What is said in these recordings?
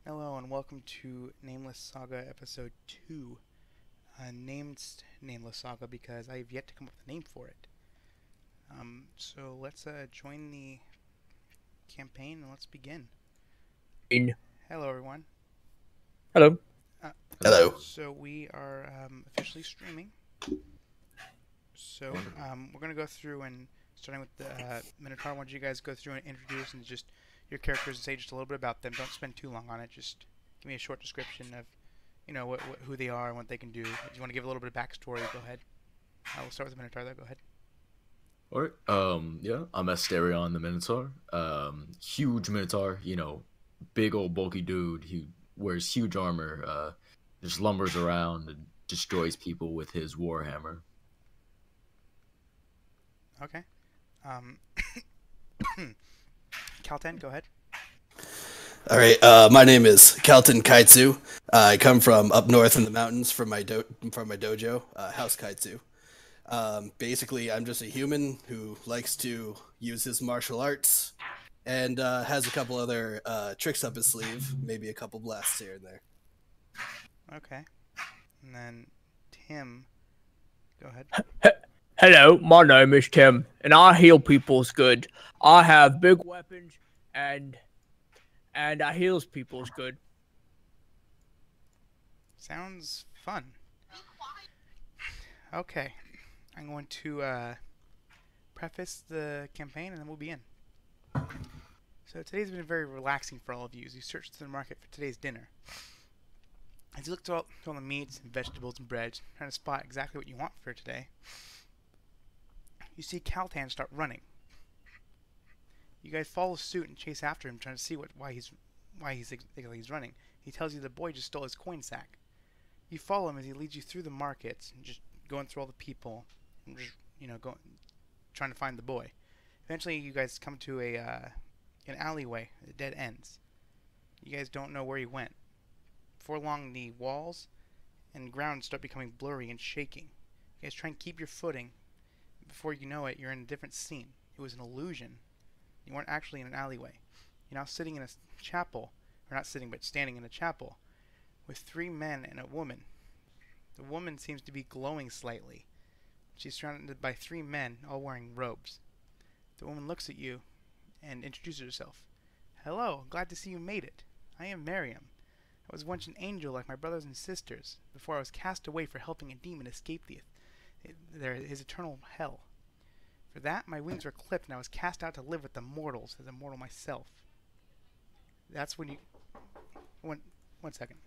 Hello and welcome to Nameless Saga Episode 2. Named Nameless Saga because I have yet to come up with a name for it. So let's join the campaign and let's begin. Hello everyone. Hello. Uh, Hello. so we are officially streaming. So we're going to go through and starting with the Minotaur. I want you guys to go through and introduce and just your characters and say just a little bit about them. Don't spend too long on it. Just give me a short description of who they are and what they can do. If you want to give a little bit of backstory, go ahead. We'll start with the Minotaur though. Go ahead. Alright, yeah, I'm Asterion the Minotaur. Huge Minotaur, big old bulky dude. He wears huge armor, just lumbers around and destroys people with his warhammer. Okay. Um, Kalten, go ahead. All right. My name is Kelton Kaitsu. I come from up north in the mountains from my dojo, House Kaitsu. Basically, I'm just a human who likes to use his martial arts and has a couple other tricks up his sleeve, maybe a couple blasts here and there. Okay. And then Tim, go ahead. Hello, my name is Tim, and I heal people's good. I have big weapons, and I heals people's good. Sounds fun. Okay. I'm going to preface the campaign and then we'll begin. So today's been very relaxing for all of you as you search through the market for today's dinner. As you look through all the meats and vegetables and breads, trying to spot exactly what you want for today, you see Kaltan start running. You guys follow suit and chase after him, trying to see why he's running. He tells you the boy just stole his coin sack. You follow him as he leads you through the markets and just going through all the people and just going trying to find the boy. Eventually, you guys come to an alleyway. It dead ends. You guys don't know where he went. Before long, the walls and ground start becoming blurry and shaking. You guys try and keep your footing. Before you know it, you're in a different scene. It was an illusion. You weren't actually in an alleyway. You're now sitting in a chapel, or not sitting, but standing in a chapel, with 3 men and a woman. The woman seems to be glowing slightly. She's surrounded by 3 men, all wearing robes. The woman looks at you and introduces herself. Hello, glad to see you made it. I am Marrium. I was once an angel like my brothers and sisters, before I was cast away for helping a demon escape his eternal hell. For that, my wings were clipped and I was cast out to live with the mortals as a mortal myself. That's when you... One second.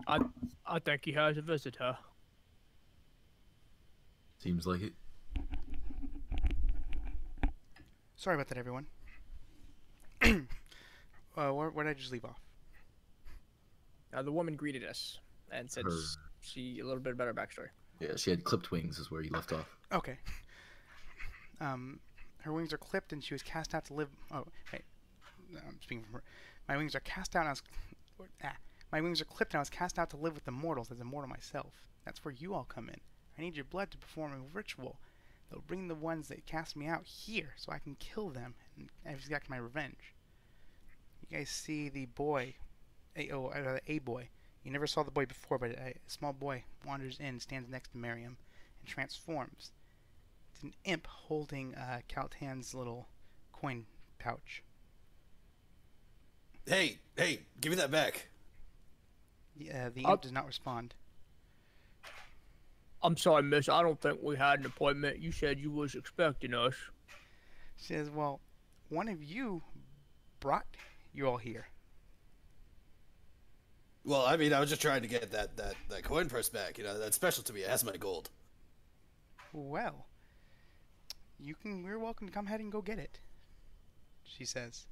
I think he has a visitor. Seems like it. Sorry about that, everyone. Where did I just leave off? The woman greeted us and said she a little bit about her backstory. Yeah, she had clipped wings is where you left off. Okay. Her wings are clipped and she was cast out to live... Oh, hey. I'm speaking from her. My wings are cast out and I was... My wings are clipped and I was cast out to live with the mortals as a mortal myself. That's where you all come in. I need your blood to perform a ritual. They'll bring the ones that cast me out here so I can kill them and exact my revenge. You guys see the boy... a boy. You never saw the boy before, but a small boy wanders in, stands next to Marrium, and transforms. It's an imp holding Kaltan's little coin pouch. Hey, give me that back. The imp does not respond. I'm sorry, miss. I don't think we had an appointment. You said you was expecting us. She says, well, one of you brought you all here. Well, I mean, I was just trying to get that coin purse back. That's special to me. It has my gold. Well, you're welcome to come ahead and go get it, she says.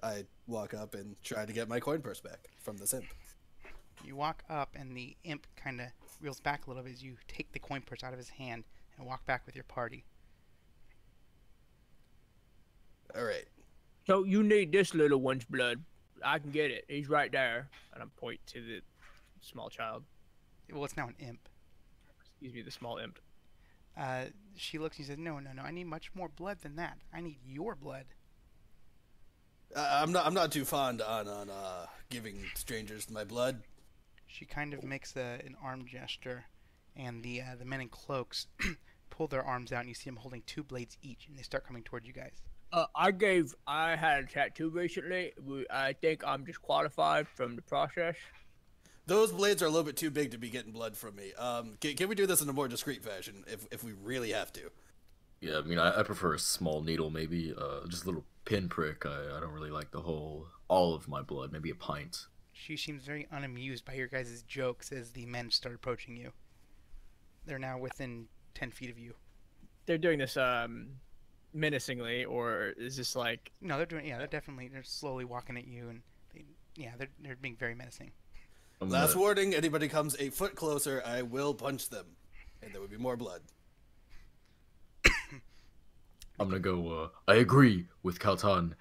I walk up and try to get my coin purse back from the imp. You walk up and the imp kind of reels back a little bit as you take the coin purse out of his hand and walk back with your party. All right. So you need this little one's blood. I can get it. He's right there. And I point to the small child. Well, it's now an imp. Excuse me, the small imp. She looks and says, "No, no, no. I need much more blood than that. I need your blood." I'm not too fond on giving strangers my blood. She kind of makes an arm gesture, and the men in cloaks pull their arms out, and you see them holding two blades each, and they start coming toward you guys. I had a tattoo recently. I think I'm disqualified from the process. Those blades are a little bit too big to be getting blood from me. Can we do this in a more discreet fashion if we really have to? Yeah, I mean, I prefer a small needle, maybe just a little pinprick. I don't really like all of my blood. Maybe a pint. She seems very unamused by your guys' jokes as the men start approaching you. They're now within 10 feet of you. They're doing this menacingly, or is this like? No, they're slowly walking at you, and they're being very menacing. Last warning: anybody comes 8 foot closer, I will punch them, and there will be more blood. I'm gonna go. I agree with Kaltan.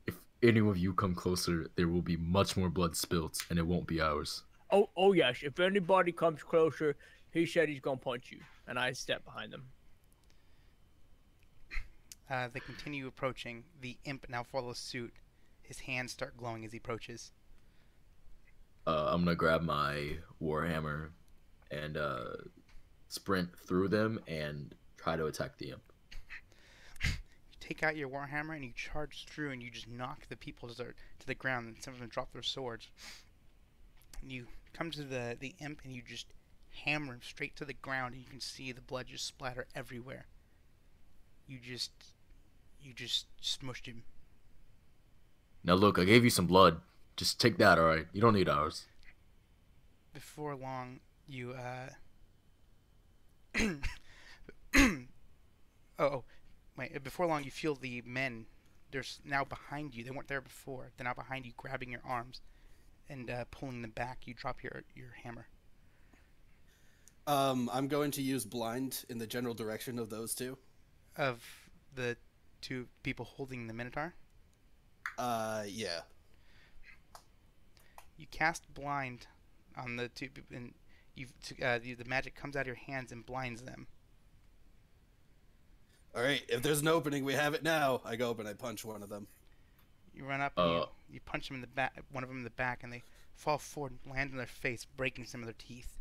If any of you come closer, there will be much more blood spilt, and it won't be ours. Oh yes. If anybody comes closer, he said he's gonna punch you, and I step behind them. They continue approaching. The imp now follows suit. His hands start glowing as he approaches. I'm gonna grab my warhammer and sprint through them and try to attack the imp. You take out your warhammer and you charge through, and you just knock the people to the ground, and some of them drop their swords. And you come to the imp, and you just hammer him straight to the ground, and you can see the blood just splatter everywhere. You just smushed him. Now look, I gave you some blood. Just take that, alright? You don't need ours. Before long, you before long you feel the men. They're now behind you. They weren't there before. They're now behind you, grabbing your arms and pulling them back. You drop your hammer. I'm going to use blind in the general direction of those two. Of the two people holding the Minotaur? Yeah. You cast blind on the two people, and the magic comes out of your hands and blinds them. All right, if there's an opening, we have it now. I go up and I punch one of them. You run up and you punch them in the back, one of them in the back, and they fall forward and land on their face, breaking some of their teeth.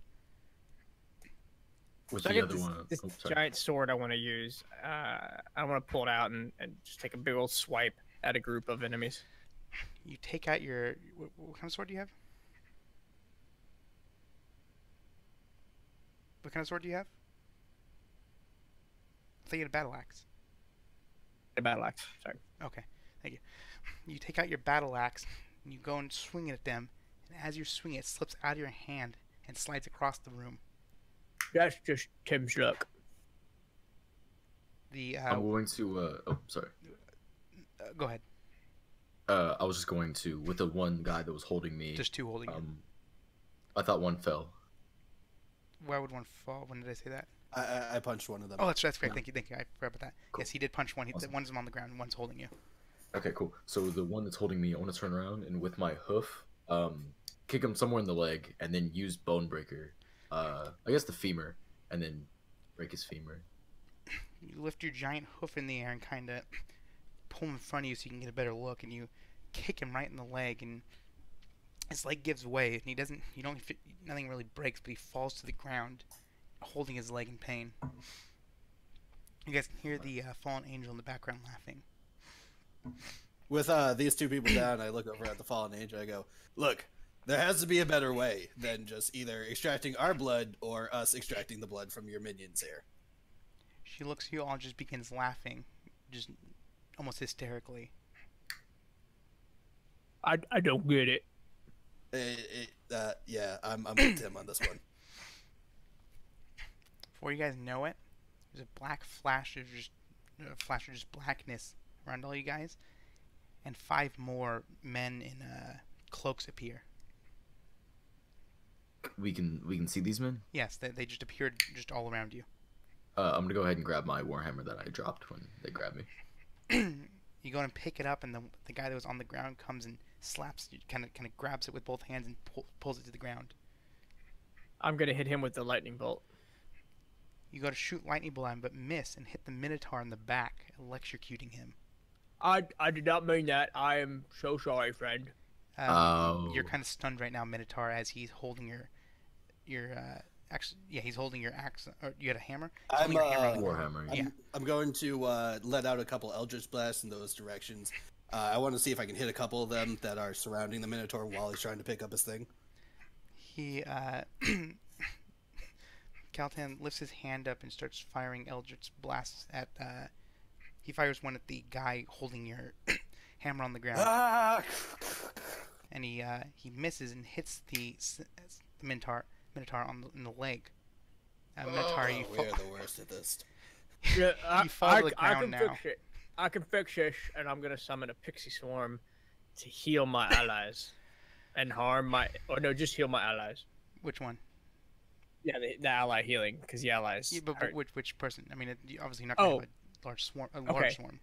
With So I the get other one. this Sorry. giant sword I want to use. I want to pull it out and just take a big old swipe at a group of enemies. You take out your... What kind of sword do you have? What kind of sword do you have? I think you had a battle axe. A battle axe. Sorry. Okay, thank you. You take out your battle axe, and you go and swing it at them, and as you're swinging it slips out of your hand and slides across the room. That's just Tim's luck. I'm going to. Sorry. Go ahead. I was just going to, with the one guy that was holding me. Just two holding you. I thought one fell. Why would one fall? When did I say that? I punched one of them. Oh, that's great. Thank you. I forgot about that. Cool. Yes, he did punch one. Awesome. One's on the ground and one's holding you. Okay, cool. So the one that's holding me, I want to turn around and with my hoof, kick him somewhere in the leg, and then use Bone Breaker. I guess the femur, and then break his femur. You lift your giant hoof in the air and kind of pull him in front of you so you can get a better look, and you kick him right in the leg, and his leg gives way, and he doesn't. Nothing really breaks, but he falls to the ground, holding his leg in pain. You guys can hear the fallen angel in the background laughing. With these two people down, I look over at the fallen angel. I go, "Look, there has to be a better way than just either extracting our blood or us extracting the blood from your minions here." She looks at you all and just begins laughing, just almost hysterically. I don't get it. Yeah, I'm with Tim on this one. Before you guys know it, there's a black flash of just blackness around all you guys, and 5 more men in cloaks appear. We can see these men. Yes, they just appeared just all around you. I'm gonna go ahead and grab my warhammer that I dropped when they grabbed me. You go and pick it up, and the guy that was on the ground comes and slaps you, kind of grabs it with both hands and pulls it to the ground. I'm gonna hit him with the lightning bolt. You go to shoot lightning bolt at him, but miss and hit the Minotaur in the back, electrocuting him. I did not mean that. I am so sorry, friend. You're Oh. kind of stunned right now, Minotaur, as he's holding your actually, yeah, he's holding your axe. Or you had a hammer. He's I'm holding your hammer on the ground. Warhammer. Yeah. I'm going to let out a couple Eldritch blasts in those directions. I want to see if I can hit a couple of them that are surrounding the Minotaur while he's trying to pick up his thing. He Kaltan lifts his hand up and starts firing Eldritch blasts at. He fires one at the guy holding your hammer on the ground, Ah! and he misses and hits the Minotaur in the leg. Minotaur, you we are the worst at this. Yeah, You fall to the I ground can now. fix it. I can fix this, and I'm gonna summon a pixie swarm to heal my allies and harm my. Or no, just heal my allies. Which one? Yeah, the ally healing, because the allies. Yeah, but hurt. which person? I mean, you obviously not going to Oh. have a large swarm. Okay. Swarm.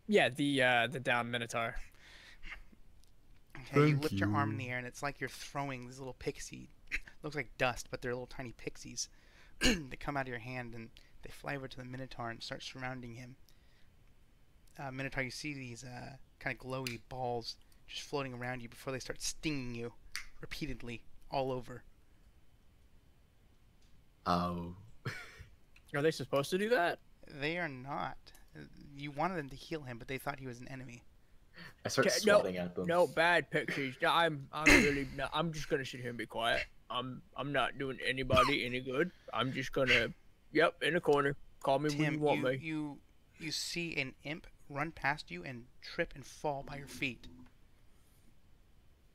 Yeah, the down minotaur. Okay, you Thank lift your arm in you. the air, and it's like you're throwing these little pixie. Looks like dust, but they're little tiny pixies. They come out of your hand, and they fly over to the Minotaur and start surrounding him. Minotaur, you see these kind of glowy balls just floating around you before they start stinging you repeatedly all over. Oh. Are they supposed to do that? They are not. You wanted them to heal him, but they thought he was an enemy. I start Okay, swatting at them. No bad pixies. No, I'm really not. I'm just gonna sit here and be quiet. I'm not doing anybody any good. I'm just gonna. Yep, in the corner. Call me when you Tim, want me. you see an imp run past you and trip and fall by your feet.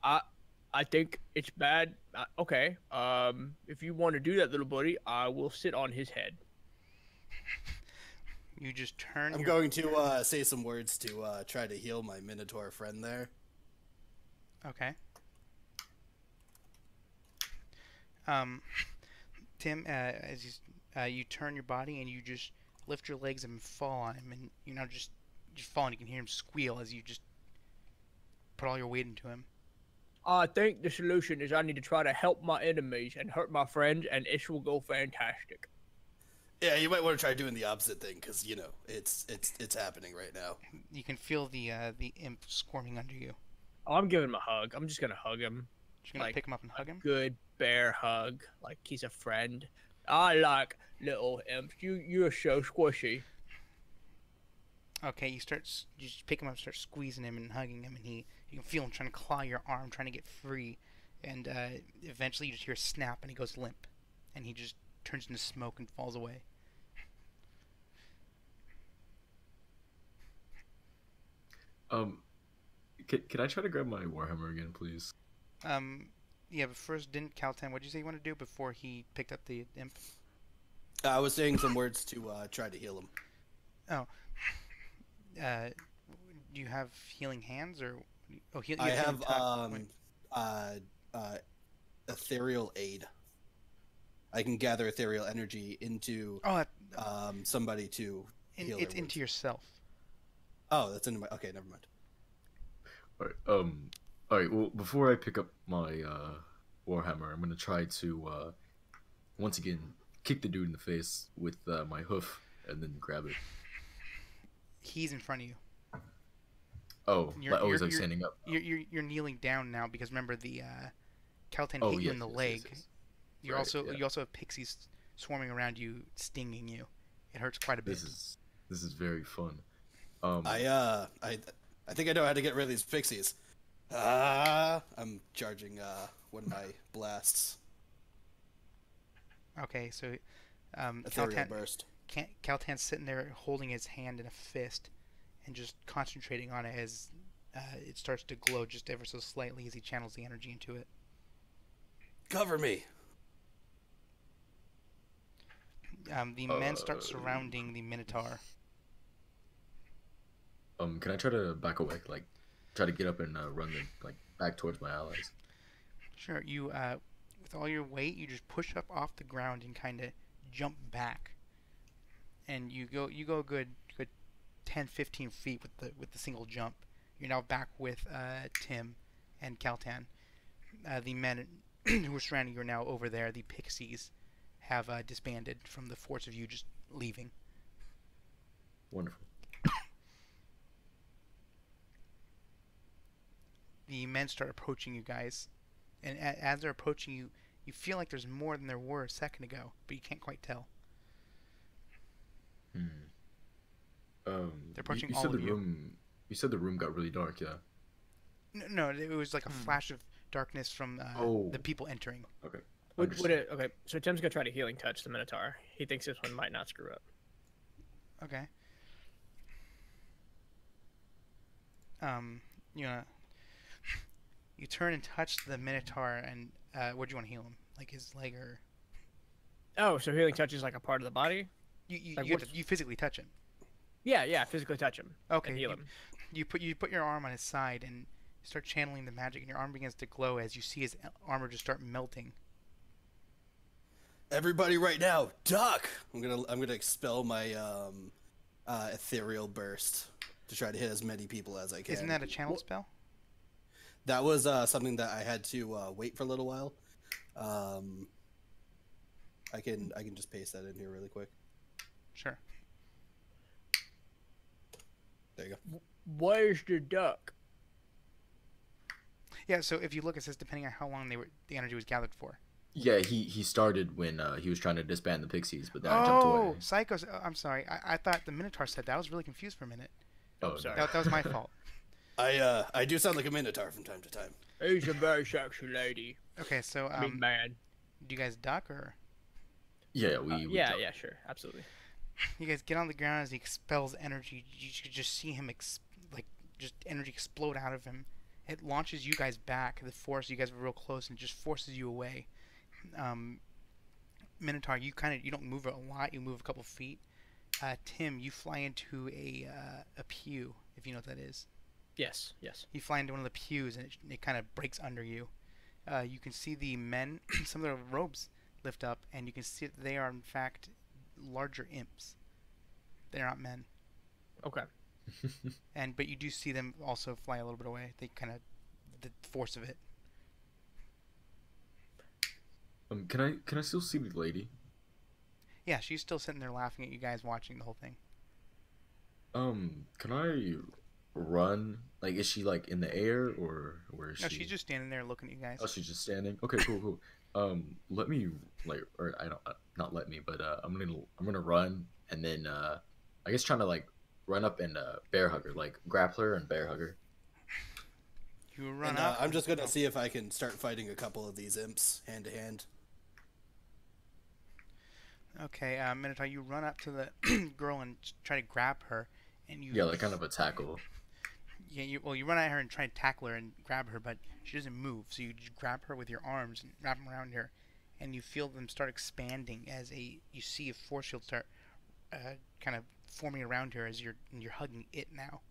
I think it's bad. Okay. If you want to do that, little buddy, I will sit on his head. You just turn. I'm your, going to say some words to try to heal my Minotaur friend there. Okay. Tim, as you turn your body and you just lift your legs and fall on him, and you now just fall, and you can hear him squeal as you just put all your weight into him. I think the solution is I need to try to help my enemies and hurt my friends, and it will go fantastic. Yeah, you might want to try doing the opposite thing because you know it's happening right now. You can feel the imp squirming under you. Oh, I'm giving him a hug. I'm just gonna hug him. You're gonna Like, pick him up and hug him. Good bear hug, like he's a friend. I like little imps. You're so squishy. Okay, you just pick him up, start squeezing him and hugging him, and you can feel him trying to claw your arm, trying to get free, and eventually you just hear a snap, and he goes limp, and he just turns into smoke and falls away. Can I try to grab my Warhammer again, please? Yeah, but first, didn't Caltan, what did you say you want to do before he picked up the imp? I was saying some words to try to heal him. Do you have healing hands, or you I have wait. ethereal aid. I can gather ethereal energy into somebody to heal it's their into wounds. yourself. Oh, that's into my. Okay, never mind. All right. Well, before I pick up my Warhammer, I'm gonna try to once again kick the dude in the face with my hoof and then grab it. He's in front of you. Oh, You're like standing up. You're kneeling down now because remember the Caltan Oh, hit you yes, in the yes, leg. yes, yes. You Right, also yeah. you also have pixies swarming around you, stinging you. It hurts quite a bit. This is very fun. I think I know how to get rid of these pixies. I'm charging one of my blasts. Okay, so Ethereal burst. Caltan's sitting there holding his hand in a fist and just concentrating on it as it starts to glow just ever so slightly as he channels the energy into it. Cover me. The men start surrounding the Minotaur. Can I try to back away, like try to get up and run them like back towards my allies? Sure, you with all your weight, you just push up off the ground and kind of jump back, and you go a good 10, 15 feet with the single jump. You're now back with Tim and Kaltan. The men who were surrounding you are now over there. The pixies have disbanded from the force of you just leaving. Wonderful. The men start approaching you guys, and as they're approaching you, you feel like there's more than there were a second ago, but you can't quite tell. Hmm. They're approaching you all said of the you. room. You said the room got really dark. Yeah. No, it was like a flash of darkness from Oh. the people entering. Okay. Okay, so Tim's gonna try to healing touch the Minotaur. He thinks this one might not screw up. Okay. You turn and touch the Minotaur, and where do you want to heal him? Like his leg, or Oh, so healing touch is like a part of the body? Like you physically touch him. Yeah, physically touch him. Okay. And heal him. You put your arm on his side and start channeling the magic, and your arm begins to glow as you see his armor just start melting. Everybody, right now, duck! I'm gonna expel my ethereal burst to try to hit as many people as I can. Isn't that a channel spell? That was something that I had to wait for a little while. I can just paste that in here really quick. Sure. There you go. Where's the duck? Yeah. So if you look, it says depending on how long the energy was gathered for. Yeah, he started when he was trying to disband the pixies, but then I jumped away. Oh, Psychos. I'm sorry. I thought the Minotaur said that. I was really confused for a minute. Oh, sorry. That was my fault. I do sound like a minotaur from time to time. He's a very sexy lady. Okay, so I mean, man. do you guys duck, or Yeah, we Yeah, jumped. yeah, sure, absolutely. you guys get on the ground as he expels energy? You could just see him just energy explode out of him. It launches you guys back. The force, you guys were real close, and it just forces you away. Minotaur, you don't move a lot. You move a couple feet. Tim, you fly into a pew, if you know what that is. Yes. You fly into one of the pews, and it kind of breaks under you. You can see the men, some of their robes lift up, and you can see that they are in fact larger imps. They're not men. Okay. But you do see them also fly a little bit away. They kind of the force of it. Can I still see the lady? Yeah, she's still sitting there laughing at you guys watching the whole thing. Can I run? Like, is she like in the air or where is No, she? she's just standing there looking at you guys. Oh, she's just standing. Okay, cool. Let me or I don't not let me, but I'm gonna run and then I guess trying to like run up and bear hug her, like grapple her and bear hug her. You run And, up. I'm just gonna see if I can start fighting a couple of these imps hand to hand. Okay, Minotaur, you run up to the girl and try to grab her, and you. Yeah, like kind of a tackle. Yeah, you run at her and try to tackle her and grab her, but she doesn't move. So you just grab her with your arms and wrap them around her, and you feel them start expanding as you see a force field start kind of forming around her as you're hugging it now,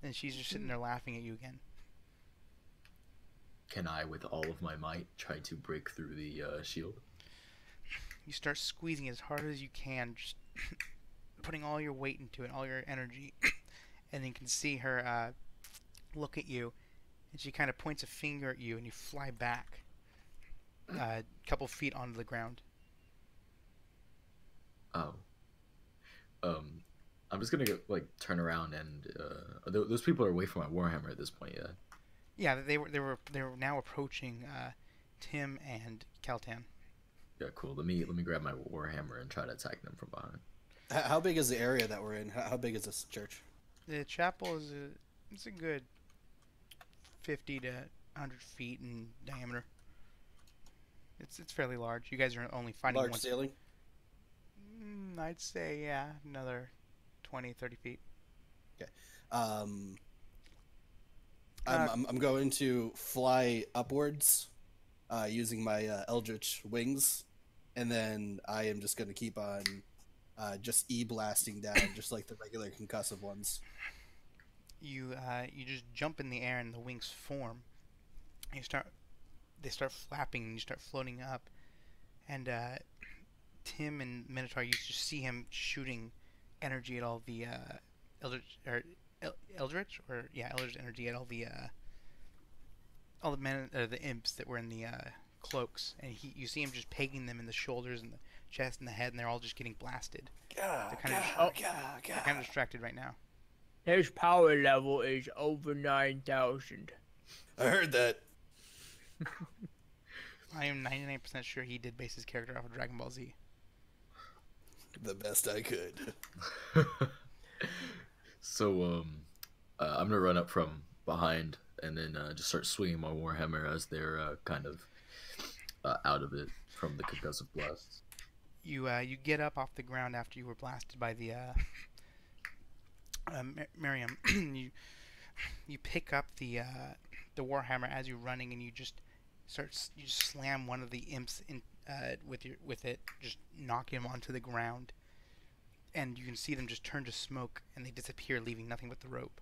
and she's just sitting there laughing at you again. Can I, with all of my might, try to break through the shield? You start squeezing as hard as you can, just putting all your weight into it, all your energy, and then you can see her look at you, and she kind of points a finger at you, and you fly back a couple feet onto the ground. Oh. I'm just gonna turn around and those people are away from my warhammer at this point. Yeah. Yeah, they were now approaching Tim and Kaltan. Yeah, cool. Let me grab my warhammer and try to attack them from behind. How big is the area that we're in? How big is this church? The chapel is it's a good 50 to 100 feet in diameter. It's fairly large. You guys are only fighting Large one. ceiling? I'd say, yeah, another 20, 30 feet. Okay. I'm going to fly upwards using my eldritch wings, and then I am just going to keep on just e-blasting down, just like the regular concussive ones. You just jump in the air and the wings form. They start flapping and you start floating up. And Tim and Minotaur, you just see him shooting energy at all the eldritch energy at all the men, the imps that were in the cloaks, and you see him just pegging them in the shoulders and the chest and the head, and they're all just getting blasted. Gah, They're kind of gah, dis- gah, they're gah. kind of distracted right now. His power level is over 9,000. I heard that. I am 99% sure he did base his character off of Dragon Ball Z. The best I could. So I'm gonna run up from behind and then just start swinging my warhammer as they're kind of out of it from the concussive blasts. You get up off the ground after you were blasted by the Marrium. you pick up the warhammer as you're running, and you just slam one of the imps in with it, just knock him onto the ground, and you can see them just turn to smoke and they disappear, leaving nothing but the rope.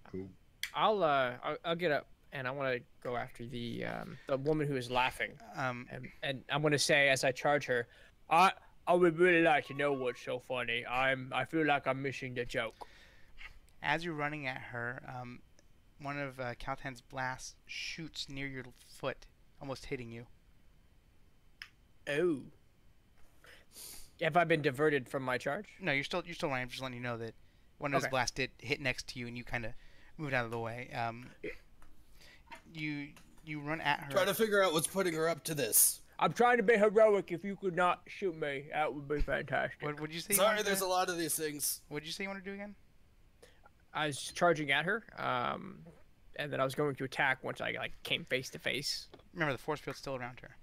Cool. I'll get up and I want to go after the woman who is laughing. And I'm gonna say as I charge her, I would really like to know what's so funny. I feel like I'm missing the joke. As you're running at her, one of Kaltan's blasts shoots near your foot, almost hitting you. Oh. Have I been diverted from my charge? No, you're still running. I'm just letting you know that one of his blasts did hit next to you, and you kind of moved out of the way. You run at her. Try to figure out what's putting her up to this. I'm trying to be heroic. If you could not shoot me, that would be fantastic. What would you say? Sorry, there's a lot of these things. What did you say you want to do again? I was charging at her, and then I was going to attack once I came face to face. Remember, the force field's still around her.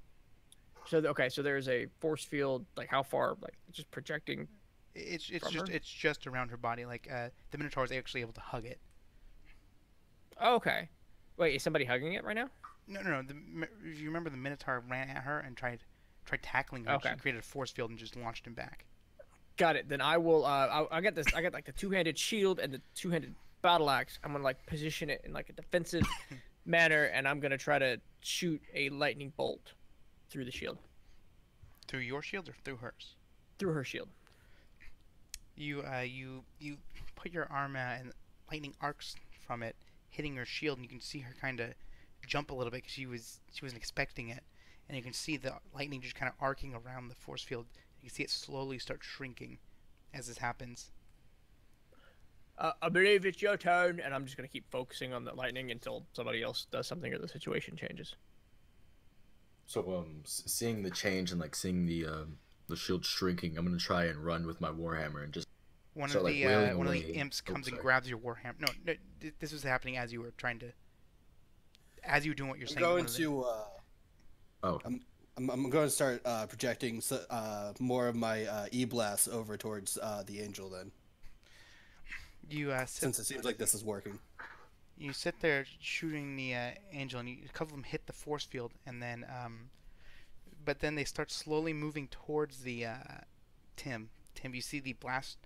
So so there's a force field. Like how far? Like just projecting. It's just around her body. Like the Minotaur is actually able to hug it. Oh, okay. Wait, is somebody hugging it right now? No. If you remember, the Minotaur ran at her and tried tackling her. Okay. She created a force field and just launched him back. Got it. Then I will. I get this. I got like the two-handed shield and the two-handed battle axe. I'm gonna like position it in like a defensive manner, and I'm gonna try to shoot a lightning bolt through the shield. Through your shield or through hers? Through her shield. You put your arm out and lightning arcs from it, hitting her shield, and you can see her kind of jump a little bit because she wasn't expecting it, and you can see the lightning just kind of arcing around the force field. You can see it slowly start shrinking as this happens. I believe it's your turn, and I'm just gonna keep focusing on the lightning until somebody else does something or the situation changes. So seeing the change and like seeing the shield shrinking, I'm gonna try and run with my warhammer and just One start, of the wailing one of the away. imps comes and sorry. grabs your warhammer. No, this was happening as you were as you were doing what you're I'm saying. going to. Oh, I'm going to start projecting more of my E-blasts over towards the angel then, You since it seems like this is working. you sit there shooting the angel, and a couple of them hit the force field, and then but then they start slowly moving towards the Tim. You see the blast.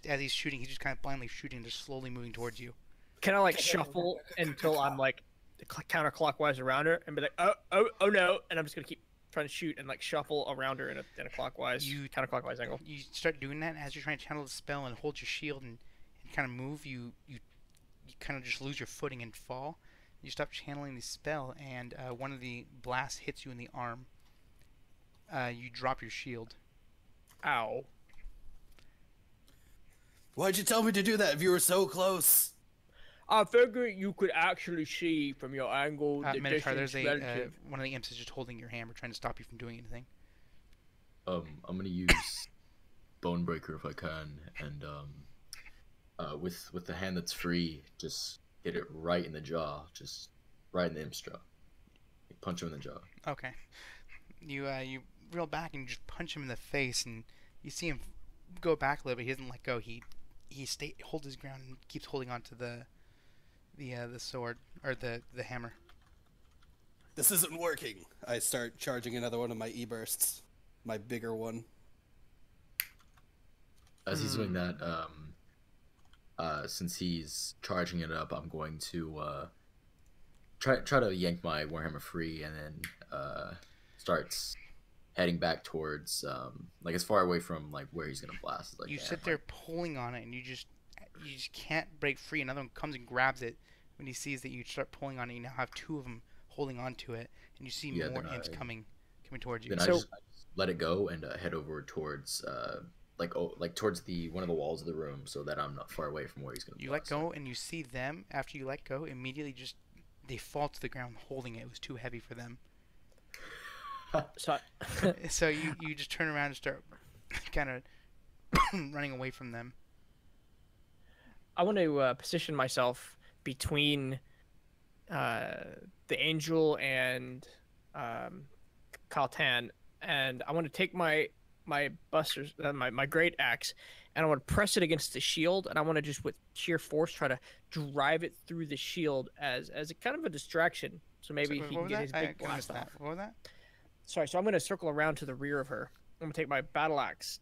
As he's shooting, he's just kind of blindly shooting, just slowly moving towards you. Can I like shuffle until I'm like counterclockwise around her and be like, oh no, and I'm just gonna keep trying to shoot and like shuffle around her in a counterclockwise angle. You start doing that, and as you're trying to channel the spell and hold your shield and kind of move, you kind of just lose your footing and fall. You stop channeling the spell, and one of the blasts hits you in the arm. You drop your shield. Ow. Why'd you tell me to do that if you were so close? I figured you could actually see from your angle the Minotaur, distance there's relative. one of the imps is just holding your hammer, trying to stop you from doing anything. I'm gonna use Bonebreaker if I can, and with the hand that's free, just hit it right in the jaw, just right in the imp's jaw. Punch him in the jaw. Okay. You reel back and you just punch him in the face, and you see him go back a little bit. He doesn't let go. He holds his ground and keeps holding on to the sword or the hammer. This isn't working. I start charging another one of my E-bursts, my bigger one. As he's doing that, since he's charging it up, I'm going to try to yank my warhammer free, and then starts heading back towards like as far away from like where he's gonna blast as I You can. sit there pulling on it, and you just can't break free. Another one comes and grabs it when he sees that you start pulling on it. You now have two of them holding on to it, and you see more then imps coming coming towards you. Then I just let it go and head over towards like towards the one of the walls of the room, so that I'm not far away from where he's gonna. You let go, and you see them. After you let go, immediately they fall to the ground holding it. It was too heavy for them. So you just turn around and start kind of running away from them. I want to position myself between the angel and Kaltan, and I want to take my busters, my great axe, and I want to press it against the shield, and I want to just with sheer force try to drive it through the shield as a kind of a distraction, so maybe he can get his big blast off. What was that? Sorry, so I'm going to circle around to the rear of her. I'm going to take my battle axe,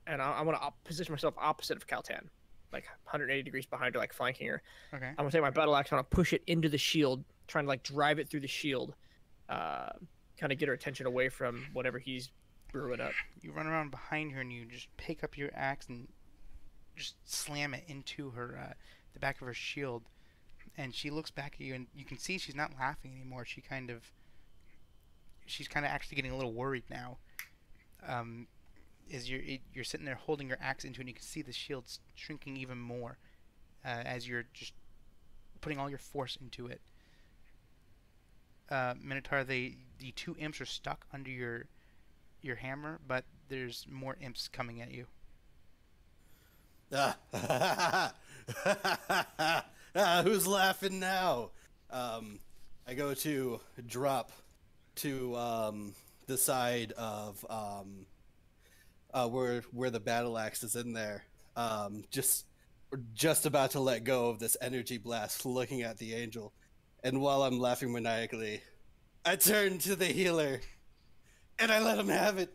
and I want to position myself opposite of Kaltan, like 180 degrees behind her, like flanking her. Okay. I'm going to take my battle axe, I want to push it into the shield, trying to like drive it through the shield, kind of get her attention away from whatever he's brewing up. You run around behind her, and you just pick up your axe and just slam it into her, the back of her shield. And she looks back at you, and you can see she's not laughing anymore. She's kind of actually getting a little worried now. As you're sitting there holding your axe into it, and you can see the shield shrinking even more as you're just putting all your force into it. Minotaur, the two imps are stuck under your hammer, but there's more imps coming at you. Who's laughing now? I go to drop to the side of where the battle axe is in there. Just about to let go of this energy blast, looking at the angel, and while I'm laughing maniacally, I turn to the healer, and I let him have it.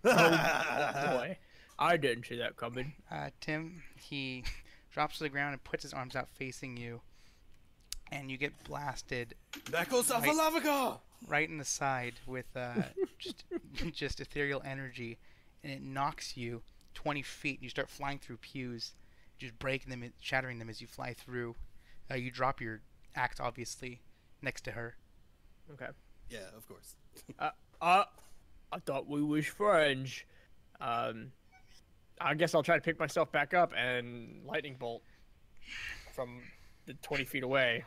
Oh boy, I didn't see that coming. Tim, he drops to the ground and puts his arms out facing you, and you get blasted. Right in the side with just ethereal energy, and it knocks you 20 feet. And you start flying through pews, just breaking them, and shattering them as you fly through. You drop your axe, obviously, next to her. Okay. Yeah, of course. I thought we was friends. I guess I'll try to pick myself back up and lightning bolt from the 20 feet away.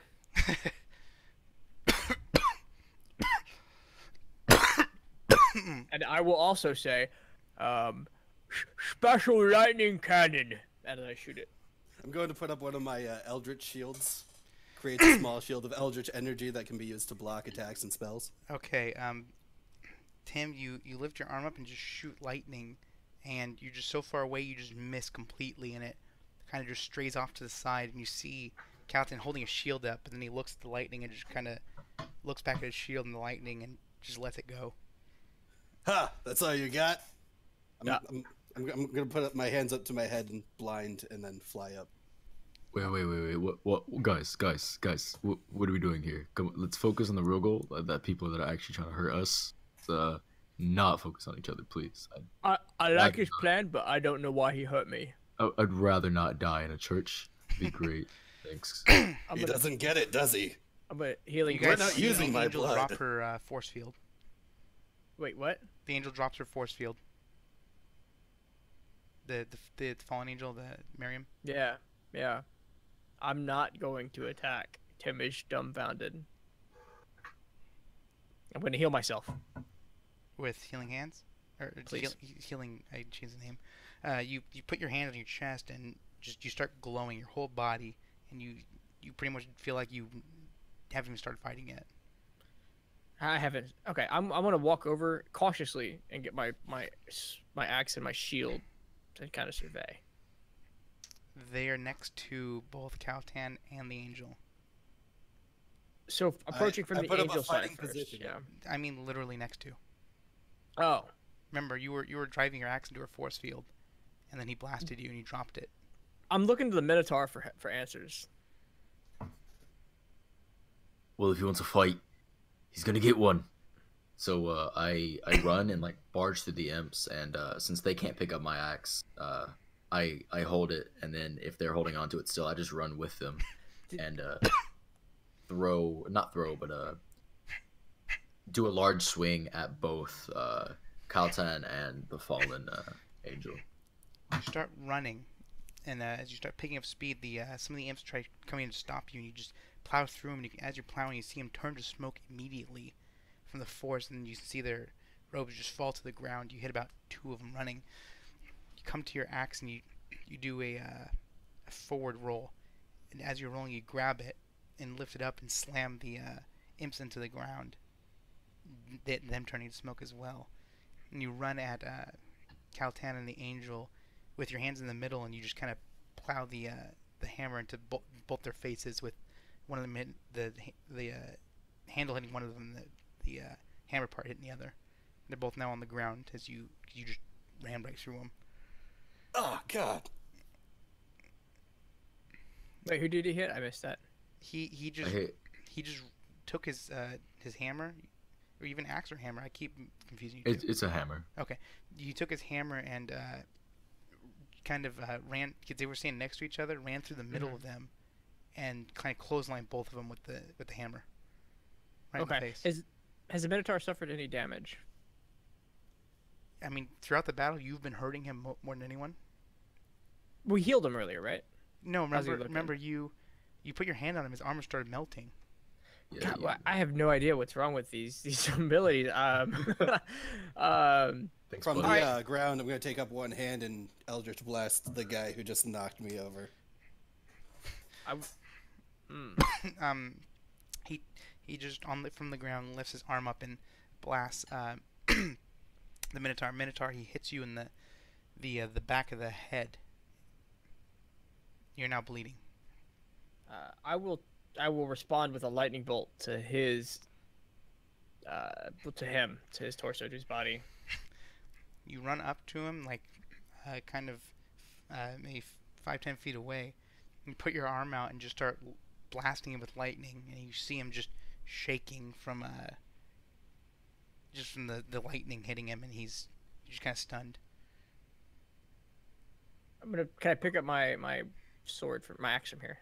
And I will also say, special lightning cannon, and then I shoot it. I'm going to put up one of my eldritch shields. Creates a small shield of eldritch energy that can be used to block attacks and spells. Okay, Tim, you lift your arm up and just shoot lightning, and you're just so far away you just miss completely, and it kind of just strays off to the side, and you see Calton holding a shield up, but then he looks at the lightning and just kind of looks back at his shield and the lightning and just lets it go. Ha! That's all you got? I'm gonna put up my hands up to my head and blind, and then fly up. Wait! What? Guys! What are we doing here? Come on, let's focus on the real goal. That people that are actually trying to hurt us, not focus on each other, please. I like his plan, but I don't know why he hurt me. I'd rather not die in a church. It'd be great. Thanks. He doesn't get it, does he? I'm a healing. You guys not using my Angel blood. drop her force field. Wait, what? The angel drops her force field. The fallen angel, the Marrium. Yeah. I'm not going to attack. Tim is dumbfounded. I'm going to heal myself. With healing hands? Or Please. Healing, I changed the name. You put your hand on your chest and just you start glowing your whole body, and you pretty much feel like you haven't even started fighting yet. I haven't. Okay, I'm going to walk over cautiously and get my axe and my shield to kind of survey. They are next to both Kaltan and the angel. So approaching from the angel side first. Position. Yeah. I mean, literally next to. Oh. Remember, you were driving your axe into a force field, and then he blasted you and you dropped it. I'm looking to the Minotaur for answers. Well, if he wants a fight, he's gonna get one. So I run and like barge through the imps, and since they can't pick up my axe, I hold it, and then if they're holding onto it still, I just run with them, and do a large swing at both Kaltan and the fallen angel. You start running, and as you start picking up speed, the some of the imps try coming in to stop you, and you just plow through them. And as you're plowing, you see them turn to smoke immediately from the forest, and you see their robes just fall to the ground. You hit about 2 of them running. You come to your axe, and you do a forward roll, and as you're rolling, you grab it and lift it up and slam the imps into the ground. Them turning to smoke as well. And you run at Kaltan and the angel with your hands in the middle, and you just kind of plow the hammer into both their faces, with one of them the handle hitting one of them, the hammer part hitting the other. They're both now on the ground as you just ran right through them. Oh God! Wait, who did he hit? I missed that. He just took his hammer, or even axe or hammer. I keep confusing you. It's a hammer. Okay, he took his hammer and kind of ran, because they were standing next to each other, ran through the middle of them, and kind of clotheslined both of them with the hammer. Right in the face. Has the Minotaur suffered any damage? I mean, throughout the battle, you've been hurting him more than anyone. We healed him earlier, right? No, remember you put your hand on him, his armor started melting. Yeah, God, well, I have no idea what's wrong with these abilities. From the ground, I'm going to take up one hand and Eldritch Blast the guy who just knocked me over. He just from the ground lifts his arm up and blasts the Minotaur. Minotaur, he hits you in the back of the head. You're now bleeding. I will respond with a lightning bolt to his torso, to his body. You run up to him, like kind of maybe 5-10 feet away. You put your arm out and just start blasting him with lightning, and you see him just shaking from the lightning hitting him, and he's just kind of stunned. Can I pick up my sword for my axe from here?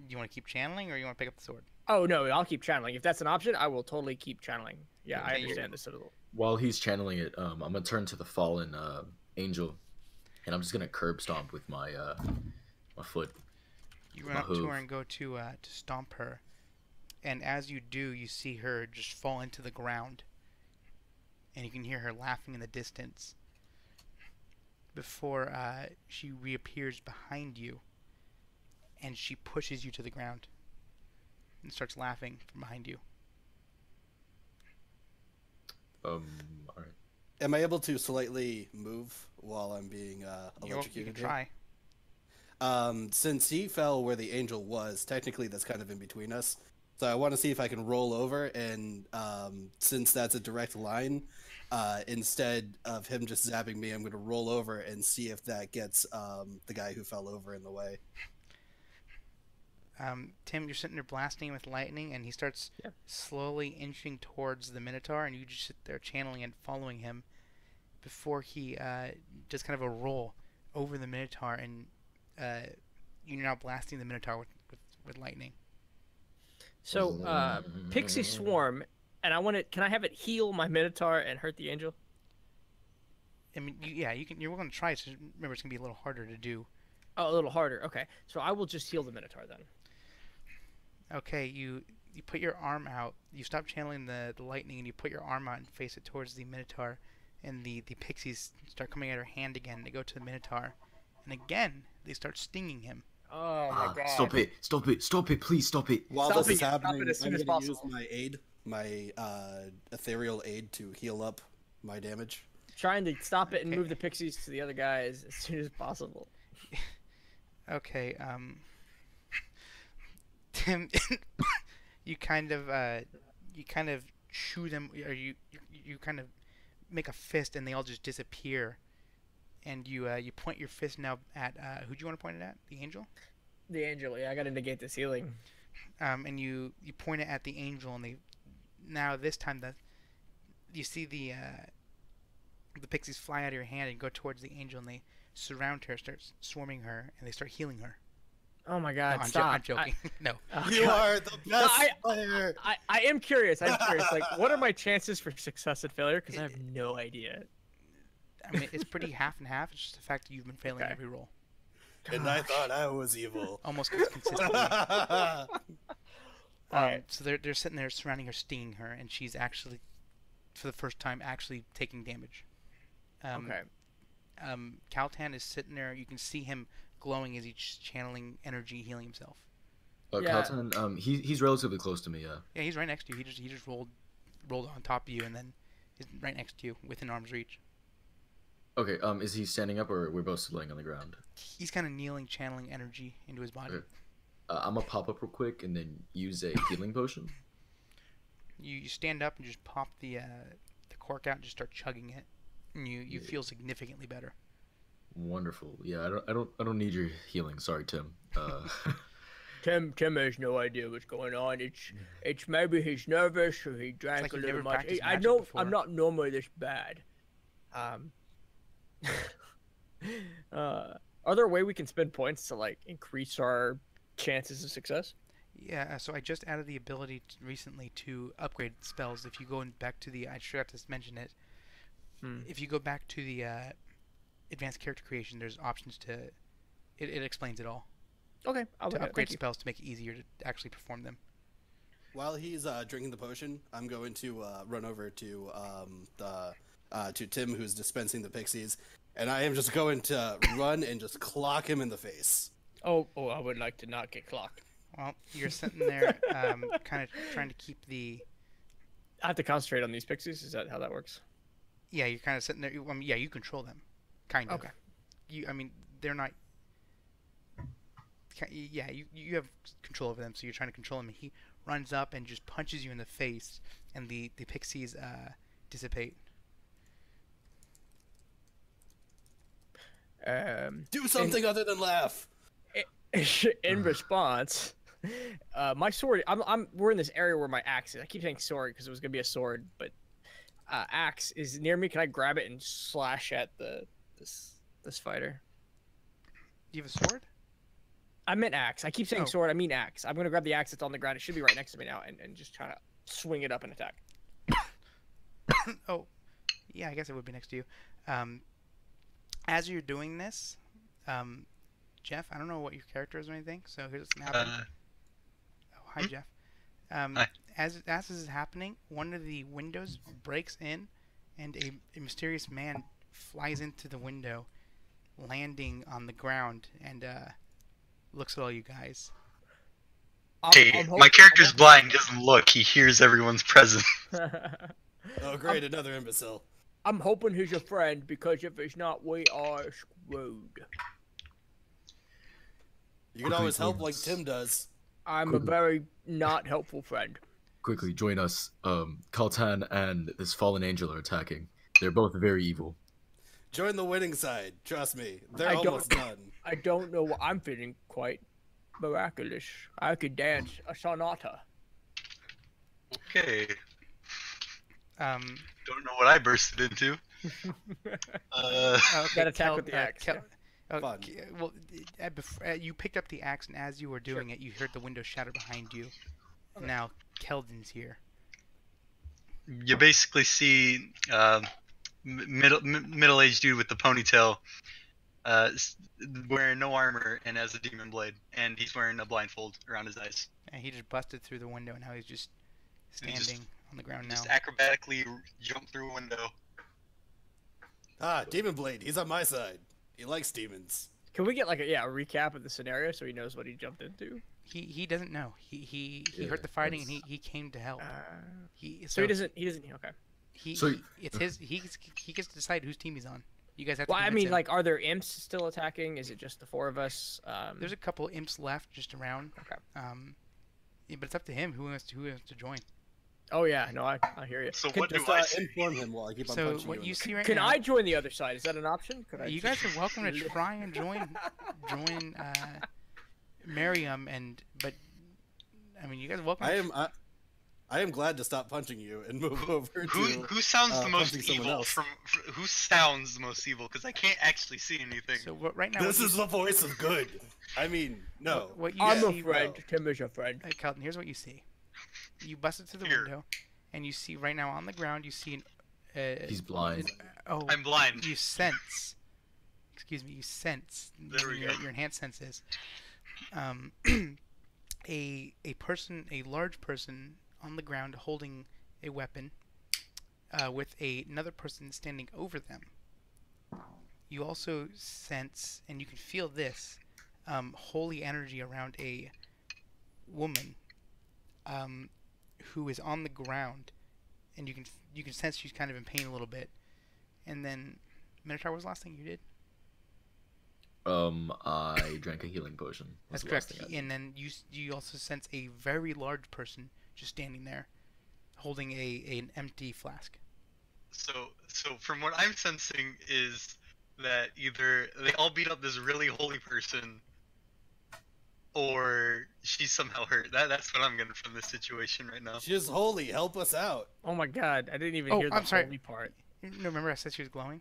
You want to keep channeling, or you want to pick up the sword? Oh no, I'll keep channeling. If that's an option, I will totally keep channeling. Yeah, Okay, I understand this a little. While he's channeling it, I'm gonna turn to the fallen angel, and I'm just gonna curb stomp with my my foot. You run up to her and go to stomp her, and as you do, you see her just fall into the ground, and you can hear her laughing in the distance before she reappears behind you, and she pushes you to the ground and starts laughing from behind you. All right. Am I able to slightly move while I'm being electrocuted? You can try. Since he fell where the angel was, technically that's kind of in between us. So I want to see if I can roll over, and since that's a direct line, instead of him just zapping me, I'm going to roll over and see if that gets the guy who fell over in the way. Tim, you're sitting there blasting him with lightning, and he starts slowly inching towards the Minotaur, and you just sit there channeling and following him before he does kind of a roll over the Minotaur, and you're now blasting the Minotaur with lightning. So, Pixie Swarm, and can I have it heal my Minotaur and hurt the angel? I mean, you can. You're going to try. So remember, it's going to be a little harder to do. Oh, a little harder. Okay, so I will just heal the Minotaur then. Okay, you put your arm out. You stop channeling the lightning, and you put your arm out and face it towards the Minotaur. And the pixies start coming at her hand again. They go to the Minotaur, and again they start stinging him. Oh my God! Stop it! Please stop it! While this is happening, it as soon I'm as going to possible. use my ethereal aid to heal up my damage. Trying to stop it and move the pixies to the other guys as soon as possible. Okay, Tim, you kind of chew them, or you kind of make a fist, and they all just disappear. And you point your fist now at who do you want to point it at? The angel? The angel, yeah, I gotta negate this healing. And you point it at the angel, and this time you see the pixies fly out of your hand and go towards the angel, and they surround her, start swarming her, and they start healing her. Oh my God! No, Stop! I'm joking. No. You are the best player. I am curious. I'm curious. Like, what are my chances for success and failure? Because I have no idea. I mean, it's pretty half and half. It's just the fact that you've been failing every roll. And I thought I was evil. Almost consistently. Alright. So they're sitting there surrounding her, stinging her, and she's actually, for the first time, actually taking damage. Okay. Kaltan is sitting there. You can see him glowing as he's channeling energy, healing himself. Yeah. Calton, he's relatively close to me. Yeah, he's right next to you. He just rolled on top of you, and then he's right next to you, within arm's reach. Okay. Is he standing up, or we're both laying on the ground? He's kind of kneeling, channeling energy into his body. Okay. I'm gonna pop up real quick and then use a healing potion. You stand up and just pop the cork out and just start chugging it, and you feel significantly better. Wonderful. Yeah, I don't need your healing. Sorry, Tim. Tim has no idea what's going on. It's maybe he's nervous or he drank like a you've little never much. practiced I magic don't. before. I'm not normally this bad. Are there a way we can spend points to like increase our chances of success? Yeah, so I just added the ability recently to upgrade spells. If you go back to I forgot to mention it. If you go back to the advanced character creation, there's options to. It explains it all. Okay, I'll to upgrade spells to make it easier to actually perform them. While he's drinking the potion, I'm going to run over to Tim, who's dispensing the pixies, and I am just going to run and just clock him in the face. Oh, I would like to not get clocked. Well, you're sitting there, kind of trying to keep the. I have to concentrate on these pixies. Is that how that works? Yeah, you're kind of sitting there. I mean, yeah, you control them, kind of. Okay. I mean, they're not. Yeah, you have control over them, so you're trying to control him. And he runs up and just punches you in the face, and the pixies dissipate. Do something other than laugh. In response, my sword. We're in this area where my axe is. I keep saying sword because it was gonna be a sword, but axe is near me. Can I grab it and slash at this fighter? Do you have a sword? I meant axe. I keep saying sword. I mean axe. I'm gonna grab the axe that's on the ground. It should be right next to me now, and just try to swing it up and attack. Oh, yeah. I guess it would be next to you. As you're doing this, Jeff, I don't know what your character is or anything, so here's what's gonna happen. Hi, Jeff. Hi. As this is happening, one of the windows breaks in, and a mysterious man flies into the window, landing on the ground, and looks at all you guys. Hey, my character's blind. He doesn't look. He hears everyone's presence. Oh, great, another imbecile. I'm hoping he's a friend, because if he's not, we are screwed. You can always help like Tim does. I'm a very not helpful friend. Quickly, join us. Kaltan and this fallen angel are attacking. They're both very evil. Join the winning side. Trust me, they're almost done. I don't know what I'm feeling quite miraculous. I could dance a sonata. Okay. Don't know what I bursted into. That attack with the axe. Fun. Well, you picked up the axe, and as you were doing it, you heard the window shatter behind you. Okay. Now, Keldon's here. You basically see middle-aged dude with the ponytail, wearing no armor and has a demon blade, and he's wearing a blindfold around his eyes. And he just busted through the window, and now he's just standing on the ground now. Just acrobatically jumped through a window. Ah, demon blade. He's on my side. He likes demons. Can we get like a recap of the scenario so he knows what he jumped into? He doesn't know. He heard the fighting and he came to help. So he doesn't okay. It's his he gets to decide whose team he's on. You guys have to. Well, I mean, him. like, are there imps still attacking? Is it just the four of us? There's a couple imps left just around. Okay. Yeah, but it's up to him who wants to join. Oh yeah, no, I hear you. So what do I say? Inform him while I keep on So punching what you you see right Can now? I join the other side? Is that an option? You guys are welcome to try and join Marrium, but I mean, you guys are welcome. I am glad to stop punching you and move over to Who sounds the most punching someone evil? else. Who sounds the most evil? Because I can't actually see anything. So right now, This is the voice of good. I mean, no. What you I'm see, a friend. no. Tim is a friend. Calton, here's what you see. You busted through the window, and you see right now on the ground. You see He's blind. I'm blind. You sense. Excuse me. You sense. There we go. Your enhanced senses. A person, a large person on the ground holding a weapon, with another person standing over them. You also sense, and you can feel this, holy energy around a woman, who is on the ground, and you can sense she's kind of in pain a little bit. And then, Minotaur, what was the last thing you did? I drank a healing potion. That's correct. And then you also sense a very large person just standing there, holding an empty flask. So from what I'm sensing is that either they all beat up this really holy person, or she's somehow hurt. That's what I'm getting from this situation right now. She's holy. Help us out. Oh my god, I didn't even hear the holy part. No, remember I said she was glowing?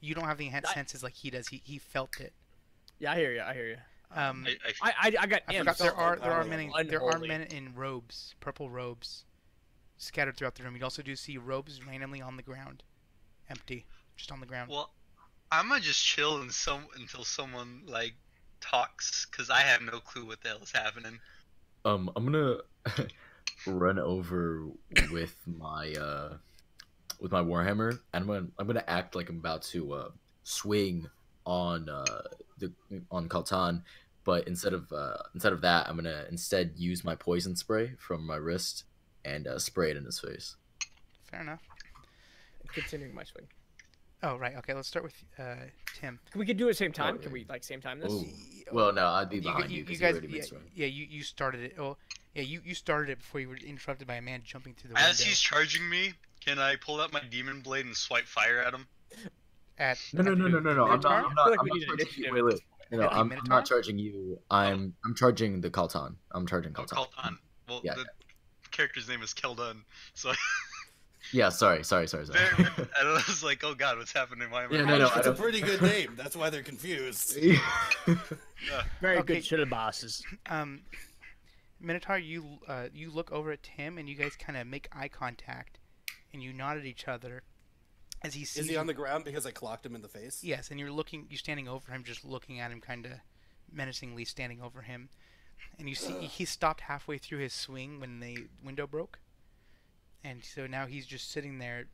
You don't have the enhanced senses like he does. He felt it. Yeah, I hear you. I hear you. I got. I forgot there are men in robes, purple robes, scattered throughout the room. You also do see robes randomly on the ground, empty, just on the ground. Well, I'm gonna just chill until someone like talks, cause I have no clue what the hell is happening. I'm gonna run over with my warhammer, and I'm gonna act like I'm about to swing on Kaltan, but instead of that, I'm gonna instead use my poison spray from my wrist and spray it in his face. Fair enough. Continuing my swing. Oh right, okay. Let's start with Tim. We could do it at the same time. Can we same time this? Ooh. Well, no, I'd be behind you. You guys, you started it. Oh, yeah, you started it before you were interrupted by a man jumping through the window. As he's charging me, can I pull out my demon blade and swipe fire at him? No. I'm not charging you. I'm charging the Kaltan. I'm charging Kaltan. Kaltan. Well, the character's name is Keldun, so. Yeah, sorry. And I was like, oh god, what's happening? Why am I? No, it's a pretty good name. That's why they're confused. Very good syllabuses. Minotaur, you look over at Tim, and you guys kind of make eye contact, and you nod at each other. As he sees Is he on the ground because I clocked him in the face? Yes, and you're standing over him, just looking at him, kind of menacingly standing over him. And you see he stopped halfway through his swing when the window broke. And so now he's just sitting there,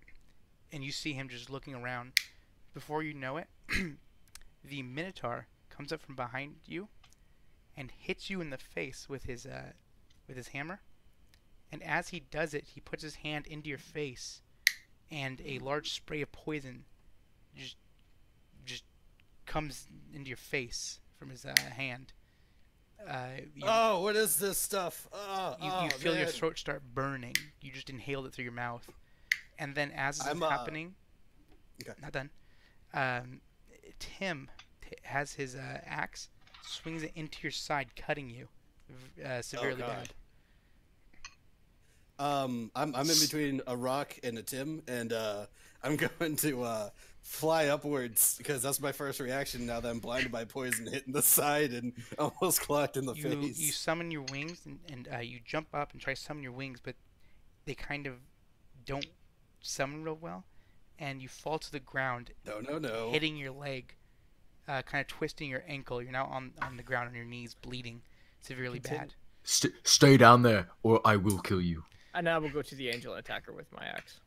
and you see him just looking around. Before you know it, the Minotaur comes up from behind you and hits you in the face with his hammer. And as he does it, he puts his hand into your face, and a large spray of poison just comes into your face from his hand. What is this stuff? You feel your throat start burning. You just inhaled it through your mouth. And then as this is happening... Okay. Not done. Tim has his axe, swings it into your side, cutting you severely bad. I'm in between a rock and a Tim, and I'm going to fly upwards because that's my first reaction now that I'm blinded by poison, hitting the side and almost clocked in the face. You summon your wings and you jump up and try to summon your wings, but they kind of don't summon real well, and you fall to the ground. No. Hitting your leg, kind of twisting your ankle. You're now on the ground on your knees, bleeding severely bad. Stay down there, or I will kill you. And now we'll go to the angel and attack her with my axe.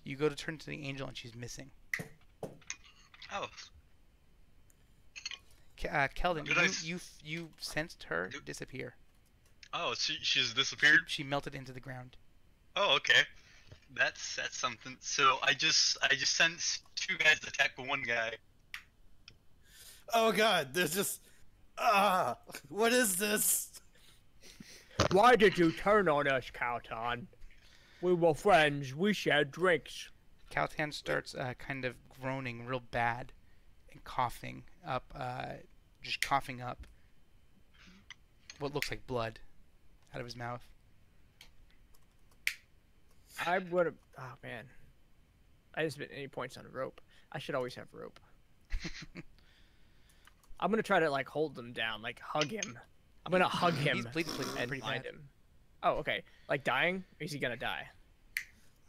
You go to turn to the angel, and she's missing. Oh. Keldon, you sensed her disappear. Oh, she's disappeared? She melted into the ground. Oh, okay. That's something. So I just sent two guys to attack one guy. Oh god, there's just what is this? Why did you turn on us, Kaltan? We were friends. We shared drinks. Kaltan starts kind of groaning real bad and coughing up, just coughing up what looks like blood out of his mouth. I would have... Oh, man. I didn't spend any points on a rope. I should always have rope. I'm gonna try to like hold him down, like hug him. I'm gonna hug him He's bleeding and pretty find bad. him. Oh, okay. Like dying? Or is he gonna die?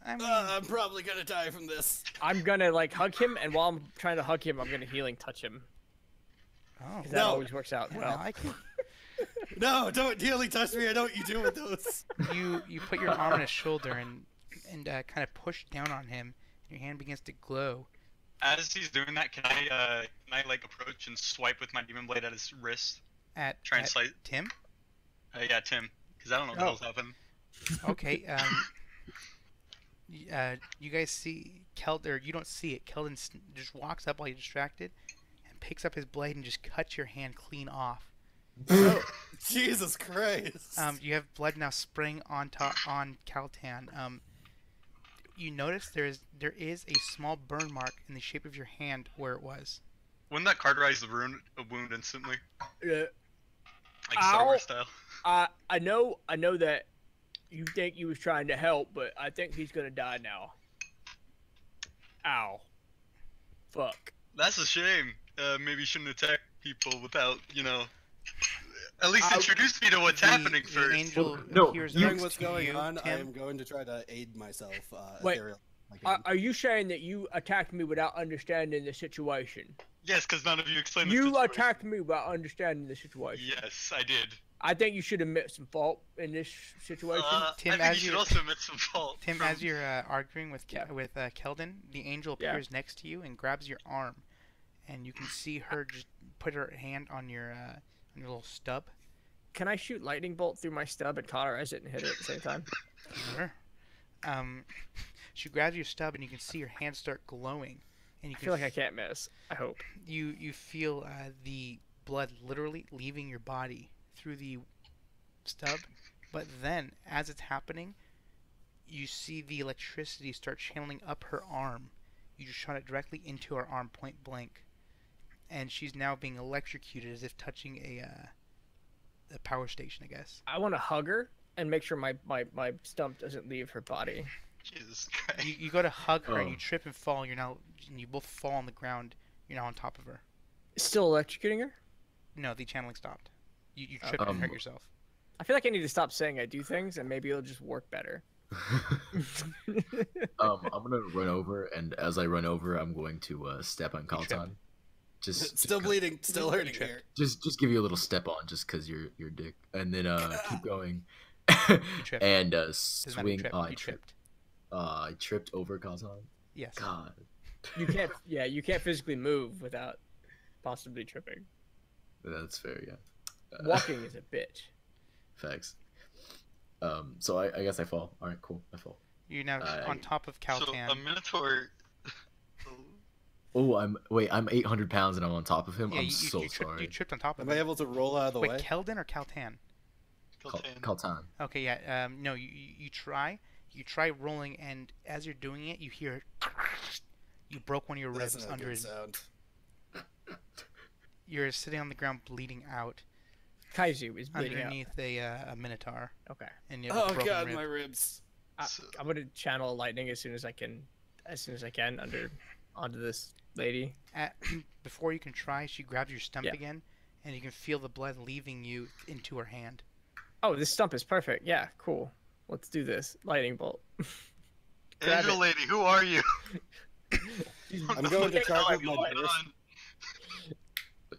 I mean, I'm probably gonna die from this. I'm gonna like hug him, and while I'm trying to hug him, I'm gonna healing touch him. oh, Because that No. always works out yeah, well. I like it. No, don't healing touch me. I know what you do with those. You put your arm on his shoulder and kind of push down on him. Your hand begins to glow. As he's doing that, can I like approach and swipe with my demon blade at his wrist? Try and At slice. Tim. Yeah, Tim, because I don't know what else happened. Okay. You guys see Kelder? You don't see it. Keldon just walks up while you're distracted, and picks up his blade and just cuts your hand clean off. Jesus Christ. You have blood now spraying on Kaltan. You notice there is a small burn mark in the shape of your hand where it was. Wouldn't that cauterize the wound instantly? Yeah. Like Star Wars style? I know that you think he was trying to help, but I think he's gonna die now. Ow. Fuck. That's a shame. Maybe you shouldn't attack people without, at least introduce me to what's happening The first. angel No, appears Knowing next what's to going you, on, I Tim. am going to try to aid myself. Wait, Ethereal, like I can. Are you saying that you attacked me without understanding the situation? Yes, because none of you explained the You situation. attacked me without understanding the situation. Yes, I did. I think you should admit some fault in this situation. Tim, I think as you should you- also admit some fault. Tim, from- as you're arguing with Yeah. Keldon, the angel Yeah. appears next to you and grabs your arm, and you can see her just put her hand on your little stub. Can I shoot lightning bolt through my stub and cauterize it and hit it at the same time? Sure. She grabs your stub, and you can see your hand start glowing, and you I can feel like I can't miss. I hope. you feel the blood literally leaving your body through the stub, but then as it's happening, you see the electricity start channeling up her arm. You just shot it directly into her arm, point blank, and she's now being electrocuted as if touching a power station, I guess. I want to hug her and make sure my stump doesn't leave her body. Jesus Christ. You go to hug her and you Oh. trip and fall. And you both fall on the ground. You're now on top of her. Still electrocuting her? No, the channeling stopped. You tripped and hurt yourself. I feel like I need to stop saying I do things and maybe it'll just work better. I'm gonna run over, and as I run over, I'm going to step on Kaltan. Still bleeding, still hurting tripped. here. Just give you a little step on, just cause you're dick, and then keep going, tripped. and Doesn't matter, swing. Oh, I you tripped. I tripped over Kaltan. Yes. God. You can't. Yeah, you can't physically move without possibly tripping. That's fair, yeah. Walking is a bitch. Facts. So I guess I fall. All right, cool. I fall. You're now on top of So Kaltan. a Minotaur. Oh, I'm 800 pounds and I'm on top of him. Yeah, I'm you so sorry. tripped, you tripped on top of Am I him. able to roll out of the Wait, way? Keldon or Kaltan? Kaltan. Okay, yeah. No, you try. You try rolling, and as you're doing it, you hear. You broke one of your That's ribs not a under good his. sound. You're sitting on the ground, bleeding out Kaizu is bleeding out. underneath a minotaur, Okay. and you have a Oh broken god, rib. my ribs. I'm gonna channel lightning as soon as I can, onto this lady. Before you can try, she grabs your stump Yeah. again, and you can feel the blood leaving you into her hand. Oh, this stump is perfect. Yeah, cool. Let's do this. Lightning bolt. Grab Angel it. lady, who are you? I'm going to charge up my Going burst. on?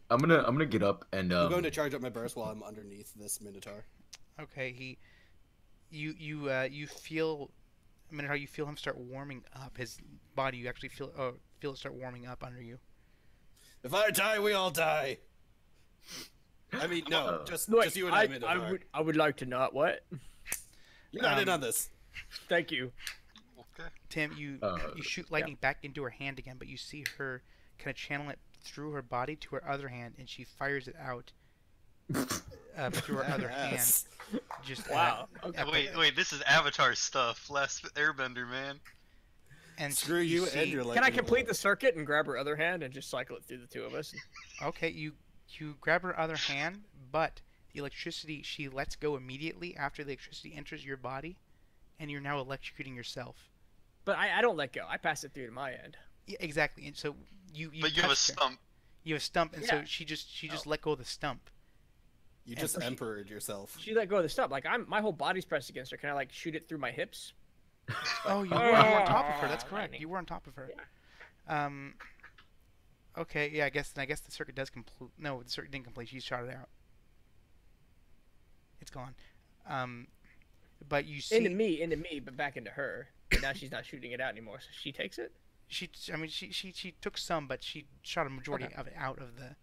I'm gonna get up and I'm going to charge up my burst while I'm underneath this minotaur. Okay, you feel, Minotaur, you feel him start warming up. His body, you actually feel it start warming up under you. If I die, we all die. I mean, no, just you and I, Minotaur. I would like to not what? You're not in on this. Thank you. Okay. Tim, you shoot lightning back into her hand again, but you see her kind of channel it through her body to her other hand, and she fires it out through her other hand. Yes. Just Wow. Wait, this is Avatar stuff. Last Airbender, man. and Screw you see, and your Can I lightning complete bolt. the circuit and grab her other hand and just cycle it through the two of us? Okay, you grab her other hand, but the electricity, she lets go immediately after the electricity enters your body, and you're now electrocuting yourself. But I don't let go. I pass it through to my end. Yeah, exactly. And so you But you have a touched her. stump. You have a stump, and so Yeah. she just let go of the stump. You And just so she- emperored yourself. She let go of the stump. Like my whole body's pressed against her. Can I like shoot it through my hips? Oh, you were on top of her. That's correct. Lightning. You were on top of her. Yeah. Okay. Yeah. I guess the circuit does complete. No, the circuit didn't complete. She shot it out. It's gone. But you see. Into me, but back into her. But now she's not shooting it out anymore, so she takes it. She took some, but she shot a majority Okay. of it out of the.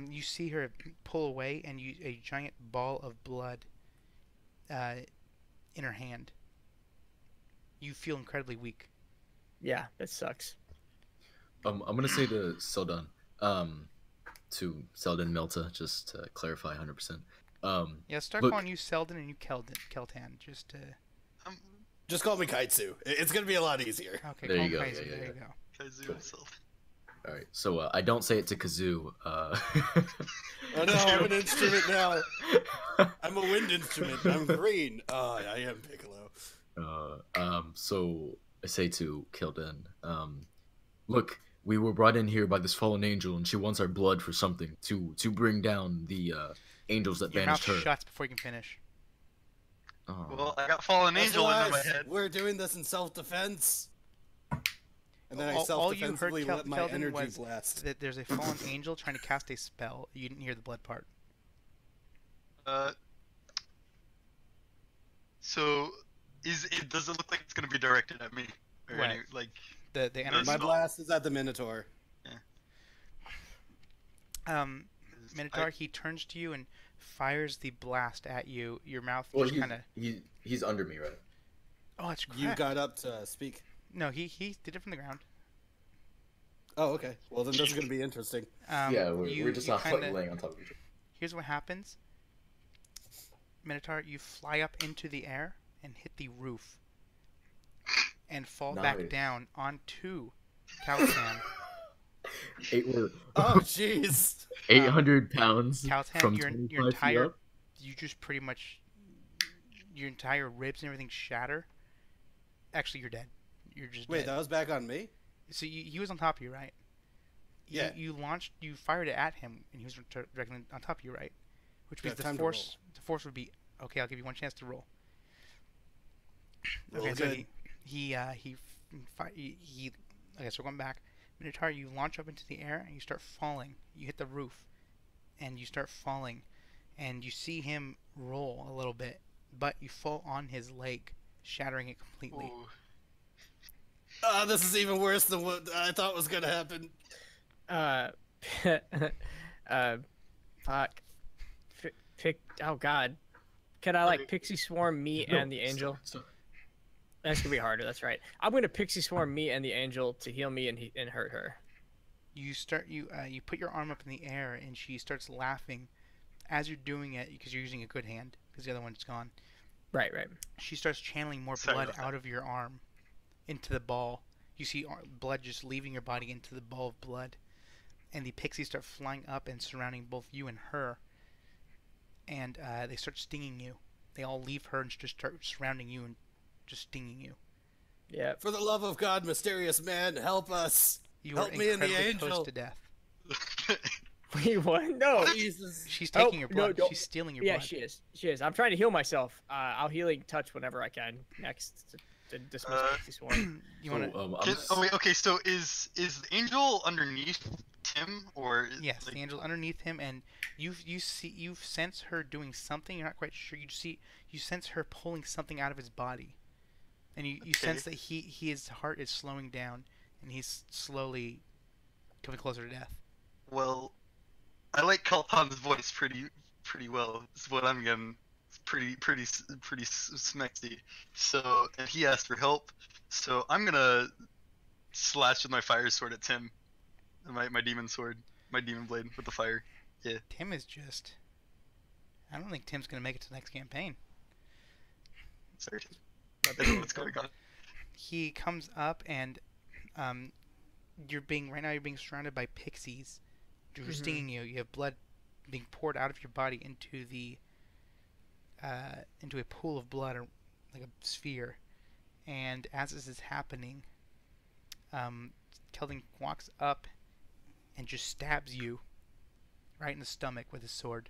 You see her pull away, and a giant ball of blood, in her hand. You feel incredibly weak. Yeah, that sucks. I'm gonna say to Selden, to Selden Milta, just to clarify 100%. Yeah, start Look- calling you Selden and you Keltan, just to. Just call me Kaitsu. It's gonna be a lot easier. Okay, There call you him go, crazy. yeah, There yeah. you go. Kaizu himself. All right, so I don't say it to Kazoo. Oh no, I'm an instrument now. I'm a wind instrument. I'm green. Oh, I am Piccolo. So I say to Kilden, look, we were brought in here by this fallen angel, and she wants our blood for something to bring down the angels that Your mouth banished her. shuts before you can finish. Oh. Well, I got fallen angel SOS, into my head. We're doing this in self-defense. And then I All you heard, self-defensively let my Kelden, energy was blast. that there's a fallen angel trying to cast a spell. You didn't hear the blood part. So, does it look like it's gonna be directed at me? Or What? like, The energy. My blast is at the Minotaur. Minotaur, he turns to you and fires the blast at you. Your mouth Well, just kind of. he's under me, right? Oh, that's correct. You got up to speak. No, he did it from the ground. Oh, okay. Well, then this is gonna be interesting. Yeah, we're you just not kinda- like laying on top of each other. Here's what happens. Minotaur, you fly up into the air and hit the roof, and fall back Nice. down onto Caltan. Oh, jeez. 800 pounds Caltan, from your 25 feet entire, up? you just pretty much, your entire ribs and everything shatter. Actually, you're dead. You're just Wait, dead. that was back on me? So he was on top of you, right? Yeah. You fired it at him, and he was directly on top of you, right? Which means Yeah, time the to force would be okay. I'll give you one chance to roll. Roll Okay, so good. he okay, so going back, Minotaur, you launch up into the air and you start falling. You hit the roof, and you start falling, and you see him roll a little bit, but you fall on his leg, shattering it completely. ooh. This is even worse than what I thought was gonna happen. Fuck. Oh God. Can I like pixie swarm me No, and the angel? stop. That's gonna be harder. That's right. I'm gonna pixie swarm me and the angel to heal me and hurt her. You put your arm up in the air, and she starts laughing as you're doing it because you're using a good hand because the other one's gone. Right. She starts channeling more Sorry blood about that. out of your arm into the ball. You see blood just leaving your body into the ball of blood, and the pixies start flying up and surrounding both you and her, and they start stinging you. They all leave her and just start surrounding you and just stinging you. Yeah. For the love of God, mysterious man, help us. You Help are me and the incredibly angel. close to death. Wait, what? No. Jesus. She's Oh, taking your no, blood. don't- She's stealing your Yeah, blood. she is. She is. I'm trying to heal myself. I'll healing touch whenever I can next to dismiss pixie swarm. You want to? Okay, so is the angel underneath Tim, or Yes, like, the angel underneath him, and you sense her doing something. You're not quite sure. You sense her pulling something out of his body, and you sense that his heart is slowing down, and he's slowly coming closer to death. Well, I like Kalpan's voice pretty well. Is what I'm getting. It's pretty smexy. So, and he asked for help. So I'm gonna slash with my fire sword at Tim. My demon sword, my demon blade with the fire. Tim is just. I don't think Tim's gonna make it to the next campaign. Sorry, I don't know what's going on. He comes up, and you're being surrounded by pixies, who are stinging you. You have blood being poured out of your body into a pool of blood, or like a sphere. And as this is happening, Keldon walks up and just stabs you right in the stomach with his sword.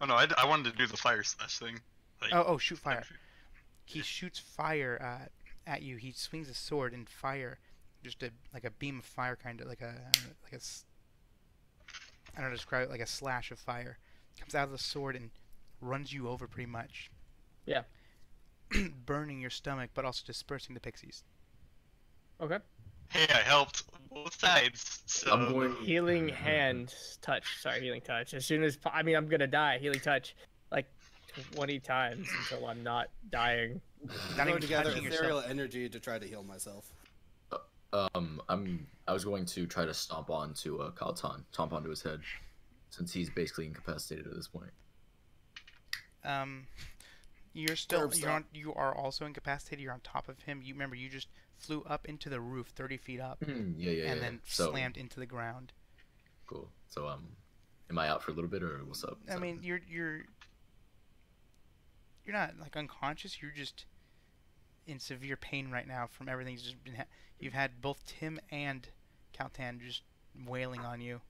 Oh no, I wanted to do the fire slash thing. Like, Oh, shoot fire. He shoots fire at you. He swings a sword and fire, just like a beam of fire, kind of like a I don't know how to describe it, like a slash of fire comes out of the sword and runs you over pretty much. Yeah. Burning your stomach, but also dispersing the pixies. Okay. Hey, I helped both sides. So I'm going Healing hand touch. Sorry, healing touch. As soon as I'm gonna die. Healing touch, like 20 times until I'm not dying. Not Throw even together touching ethereal yourself. energy to try to heal myself. I was going to try to stomp onto stomp onto his head, since he's basically incapacitated at this point. You are also incapacitated. You're on top of him. You remember you just flew up into the roof 30 feet up and then slammed into the ground. Cool. So am I out for a little bit, or what's up? I mean, you're not like unconscious. You're just in severe pain right now from everything you've had. Both Tim and Kaltan just wailing on you.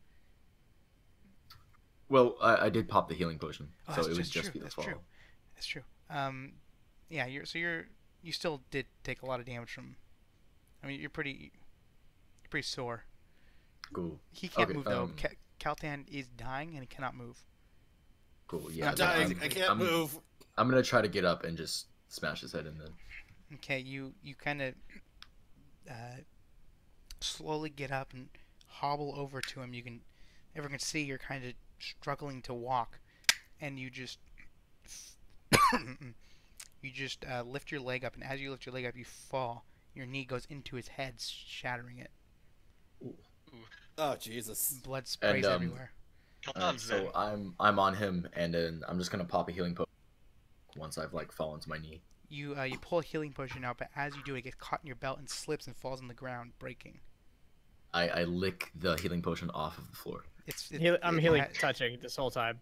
Well, I did pop the healing potion, Oh, so that's it would just just true. be the That's fall. true. That's true. Yeah. You still did take a lot of damage from. I mean, you're pretty sore. Cool. He can't Okay, move though. Kaltan is dying and he cannot move. Cool. Yeah. I'm dying. I can't move. I'm gonna try to get up and just smash his head in then. Okay, you kind of slowly get up and hobble over to him. Everyone can see you're kind of struggling to walk, and you just lift your leg up, and as you lift your leg up, you fall. Your knee goes into his head, shattering it. Oh Jesus! Blood sprays everywhere. So I'm on him, and then I'm just gonna pop a healing potion once I've fallen to my knee. You pull a healing potion out, but as you do, it gets caught in your belt and slips and falls on the ground, breaking. I lick the healing potion off of the floor. I'm healing touching this whole time.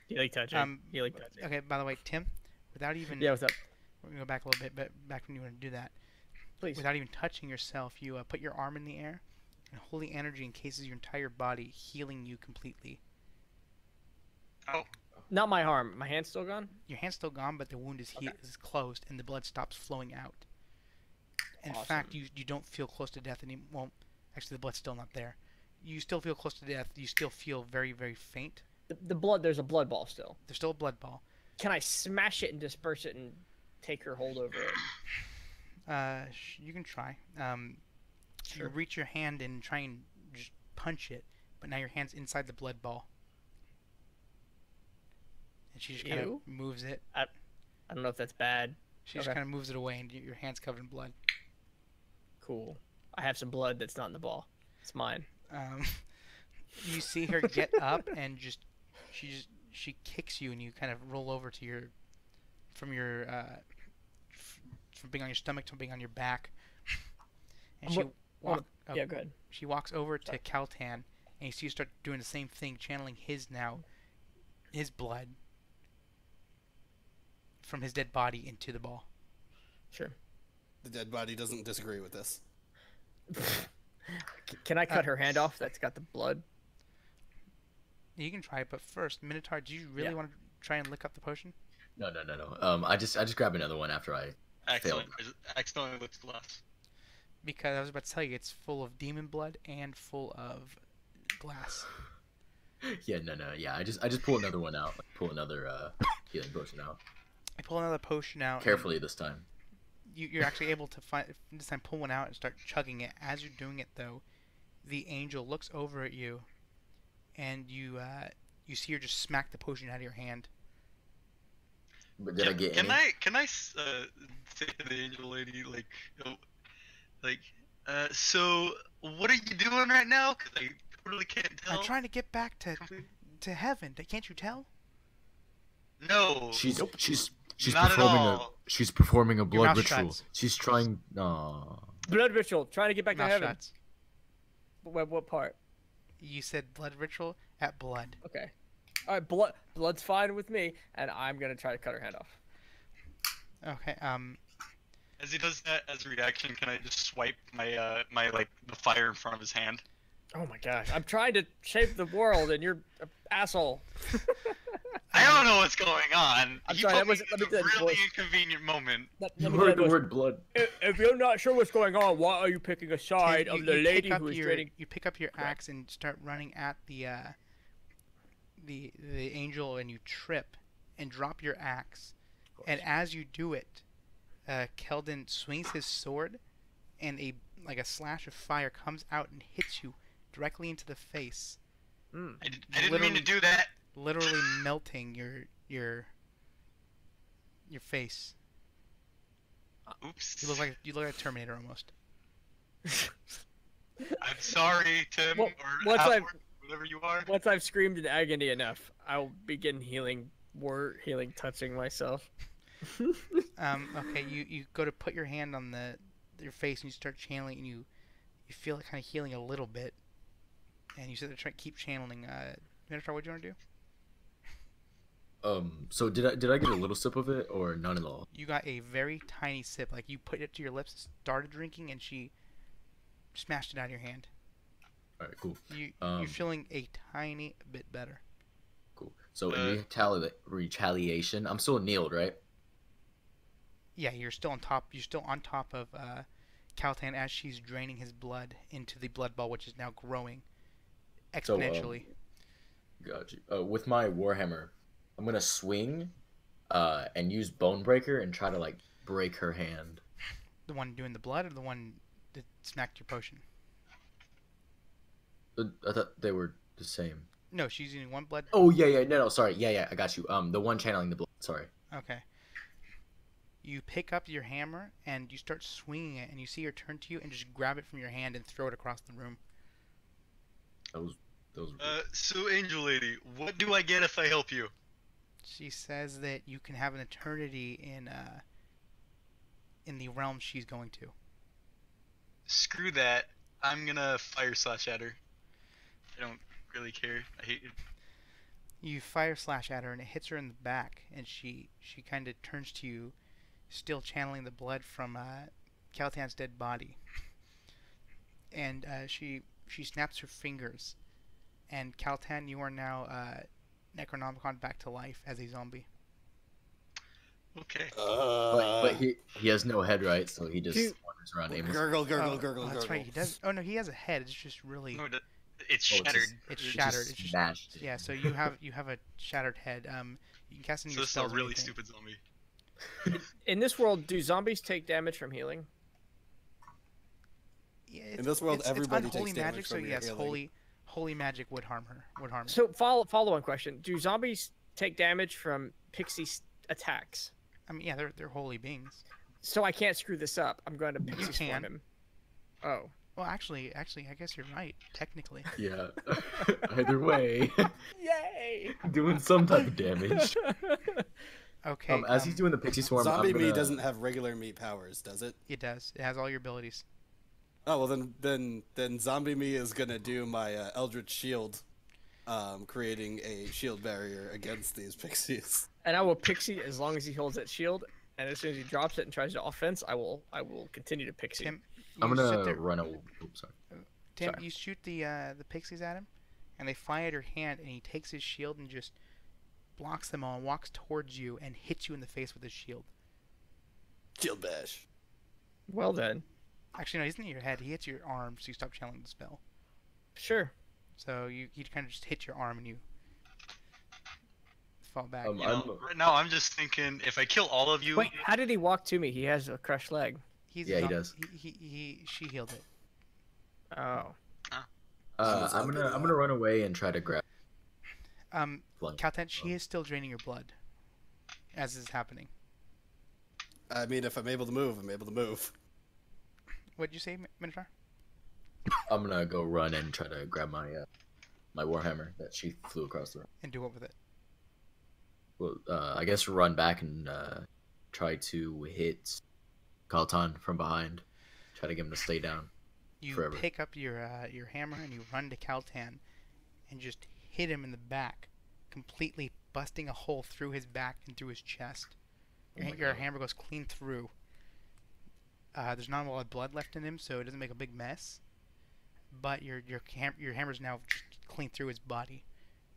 Healing touching. Healing touching. Okay. By the way, Tim, without even what's up? We're gonna go back a little bit, but back when you want to do that. Please. Without even touching yourself, you put your arm in the air, and holy energy encases your entire body, healing you completely. Oh. Not my arm. My hand's still gone? Your hand's still gone, but the wound is closed, and the blood stops flowing out. In Awesome. fact, you don't feel close to death anymore. Well, actually, the blood's still not there. You still feel close to death. You still feel very, very faint. The blood, there's a blood ball still. There's still a blood ball. Can I smash it and disperse it and take her hold over it? You can try. Sure. You reach your hand and try and just punch it, but now your hand's inside the blood ball. And she just kind of moves it. I don't know if that's bad. She just kind of moves it away, and your hand's covered in blood. Cool. I have some blood that's not in the ball. It's mine. You see her get up, and she kicks you, and you kind of roll over to from being on your stomach to being on your back. And go ahead. She walks over to Kaltan, and you see her start doing the same thing, channeling his blood from his dead body into the ball. Sure. The dead body doesn't disagree with this. Can I cut her hand off that's got the blood? You can try it, but first, Minotaur, do you really want to try and lick up the potion? No. I just grab another one after I failed. Accidentally licked glass. Because I was about to tell you, it's full of demon blood and full of glass. Yeah. I just pull another one out. Pull another healing potion out. I pull another potion out. Carefully this time. You're actually able to this time pull one out and start chugging it. As you're doing it, though, the angel looks over at you, and you see her just smack the potion out of your hand. But did I get Can any? I say to the angel lady so what are you doing right now? Because I totally can't tell. I'm trying to get back to heaven. Can't you tell? No. She's Not performing at all. she's performing a blood mouth ritual. shuts. She's trying. Blood ritual. Trying to get back to Mouth heaven. shuts. What part? You said blood ritual at blood. Okay. All right. Blood's fine with me, and I'm gonna try to cut her hand off. Okay. As he does that, as a reaction, can I just swipe my the fire in front of his hand? Oh my gosh! I'm trying to shape the world, and you're an asshole. I don't know what's going on. I'm You sorry, put that was me let in me a do that really voice. inconvenient moment. You heard the word blood. If you're not sure what's going on, why are you picking a side Tim, of the lady pick up who is your draining? you pick up your axe and start running at the angel, and you trip and drop your axe. And as you do it, Keldon swings his sword, and a slash of fire comes out and hits you directly into the face. I didn't mean to do that. Literally melting your face. Oops. You look like a Terminator almost. I'm sorry, Tim, Well, or Howard, whatever you are. Once I've screamed in agony enough, I'll begin healing touching myself. Okay, you go to put your hand on your face and you start channeling, and you feel it kind of healing a little bit, and you sit there trying to keep channeling. Minotaur, what do you want to do? So did I get a little sip of it or none at all? You got a very tiny sip, like you put it to your lips, started drinking, and she smashed it out of your hand. All right, cool. You're feeling a tiny bit better. Cool. So in retaliation, I'm still kneeled, right? Yeah, you're still on top. You're still on top of Kaltan as she's draining his blood into the blood ball, which is now growing exponentially. Got you. With my warhammer, I'm gonna swing, and use Bonebreaker and try to like break her hand. The one doing the blood, or the one that smacked your potion? I thought they were the same. No, she's using one blood. Oh yeah, no, sorry, yeah, I got you. The one channeling the blood. Sorry. Okay. You pick up your hammer and you start swinging it, and you see her turn to you and just grab it from your hand and throw it across the room. Those. So Angel Lady, what do I get if I help you? She says that you can have an eternity in the realm she's going to. Screw that. I'm gonna fire slash at her. I don't really care. I hate it. You fire slash at her and it hits her in the back, and she kind of turns to you, still channeling the blood from Kaltan's dead body. And she snaps her fingers, and Kaltan, you are now Necronomicon back to life as a zombie. Okay. But he has no head, right? So he just wanders around aimlessly. Gurgle. That's right. He does. Oh no, he has a head. It's just really. No, it's shattered. It's shattered. Just smashed. Yeah. So you have a shattered head. You can cast any So of your this is a spells or really anything. stupid zombie. In this world, do zombies take damage from healing? Yeah, In this world, everybody it's unholy takes damage magic, so from your yes, healing. holy magic would harm her. So follow-on question: do zombies take damage from pixie attacks? I mean, yeah, they're holy beings. So I can't screw this up. I'm going to pixie swarm can. him. Oh. Well, actually, I guess you're right, technically. Yeah. Either way, Yay! doing some type of damage. Okay. As he's doing the pixie swarm, Zombie me doesn't have regular me powers, does it? It does. It has all your abilities. Oh well, then zombie me is gonna do my Eldritch Shield, creating a shield barrier against these pixies. And I will pixie as long as he holds that shield, and as soon as he drops it and tries to offense, I will continue to pixie. Tim, I'm you sit gonna there- run away. Oops, sorry. Tim, Sorry. you shoot the pixies at him, and they fly at your hand, and he takes his shield and just blocks them all, and walks towards you, and hits you in the face with his shield. Shield bash. Well then, Actually, no, he doesn't hit your head. He hits your arm, so you stop channeling the spell. sure. So he kind of just hit your arm, and you fall back. You know, right now I'm just thinking, if I kill all of you, Wait, how did he walk to me? He has a crushed leg. Yeah, he does. She healed it. Oh. I'm gonna run away and try to grab. Kaltan, she is still draining your blood as this is happening. I mean, if I'm able to move, I'm able to move. What'd you say, Minotaur? I'm gonna go run and try to grab my my warhammer that she flew across the room. And do what with it? Well, I guess run back and try to hit Kaltan from behind. Try to get him to stay down. You forever. pick up your hammer and you run to Kaltan and just hit him in the back, completely busting a hole through his back and through his chest. Your hammer goes clean through. There's not a lot of blood left in him, so it doesn't make a big mess. but your hammer's now clean through his body.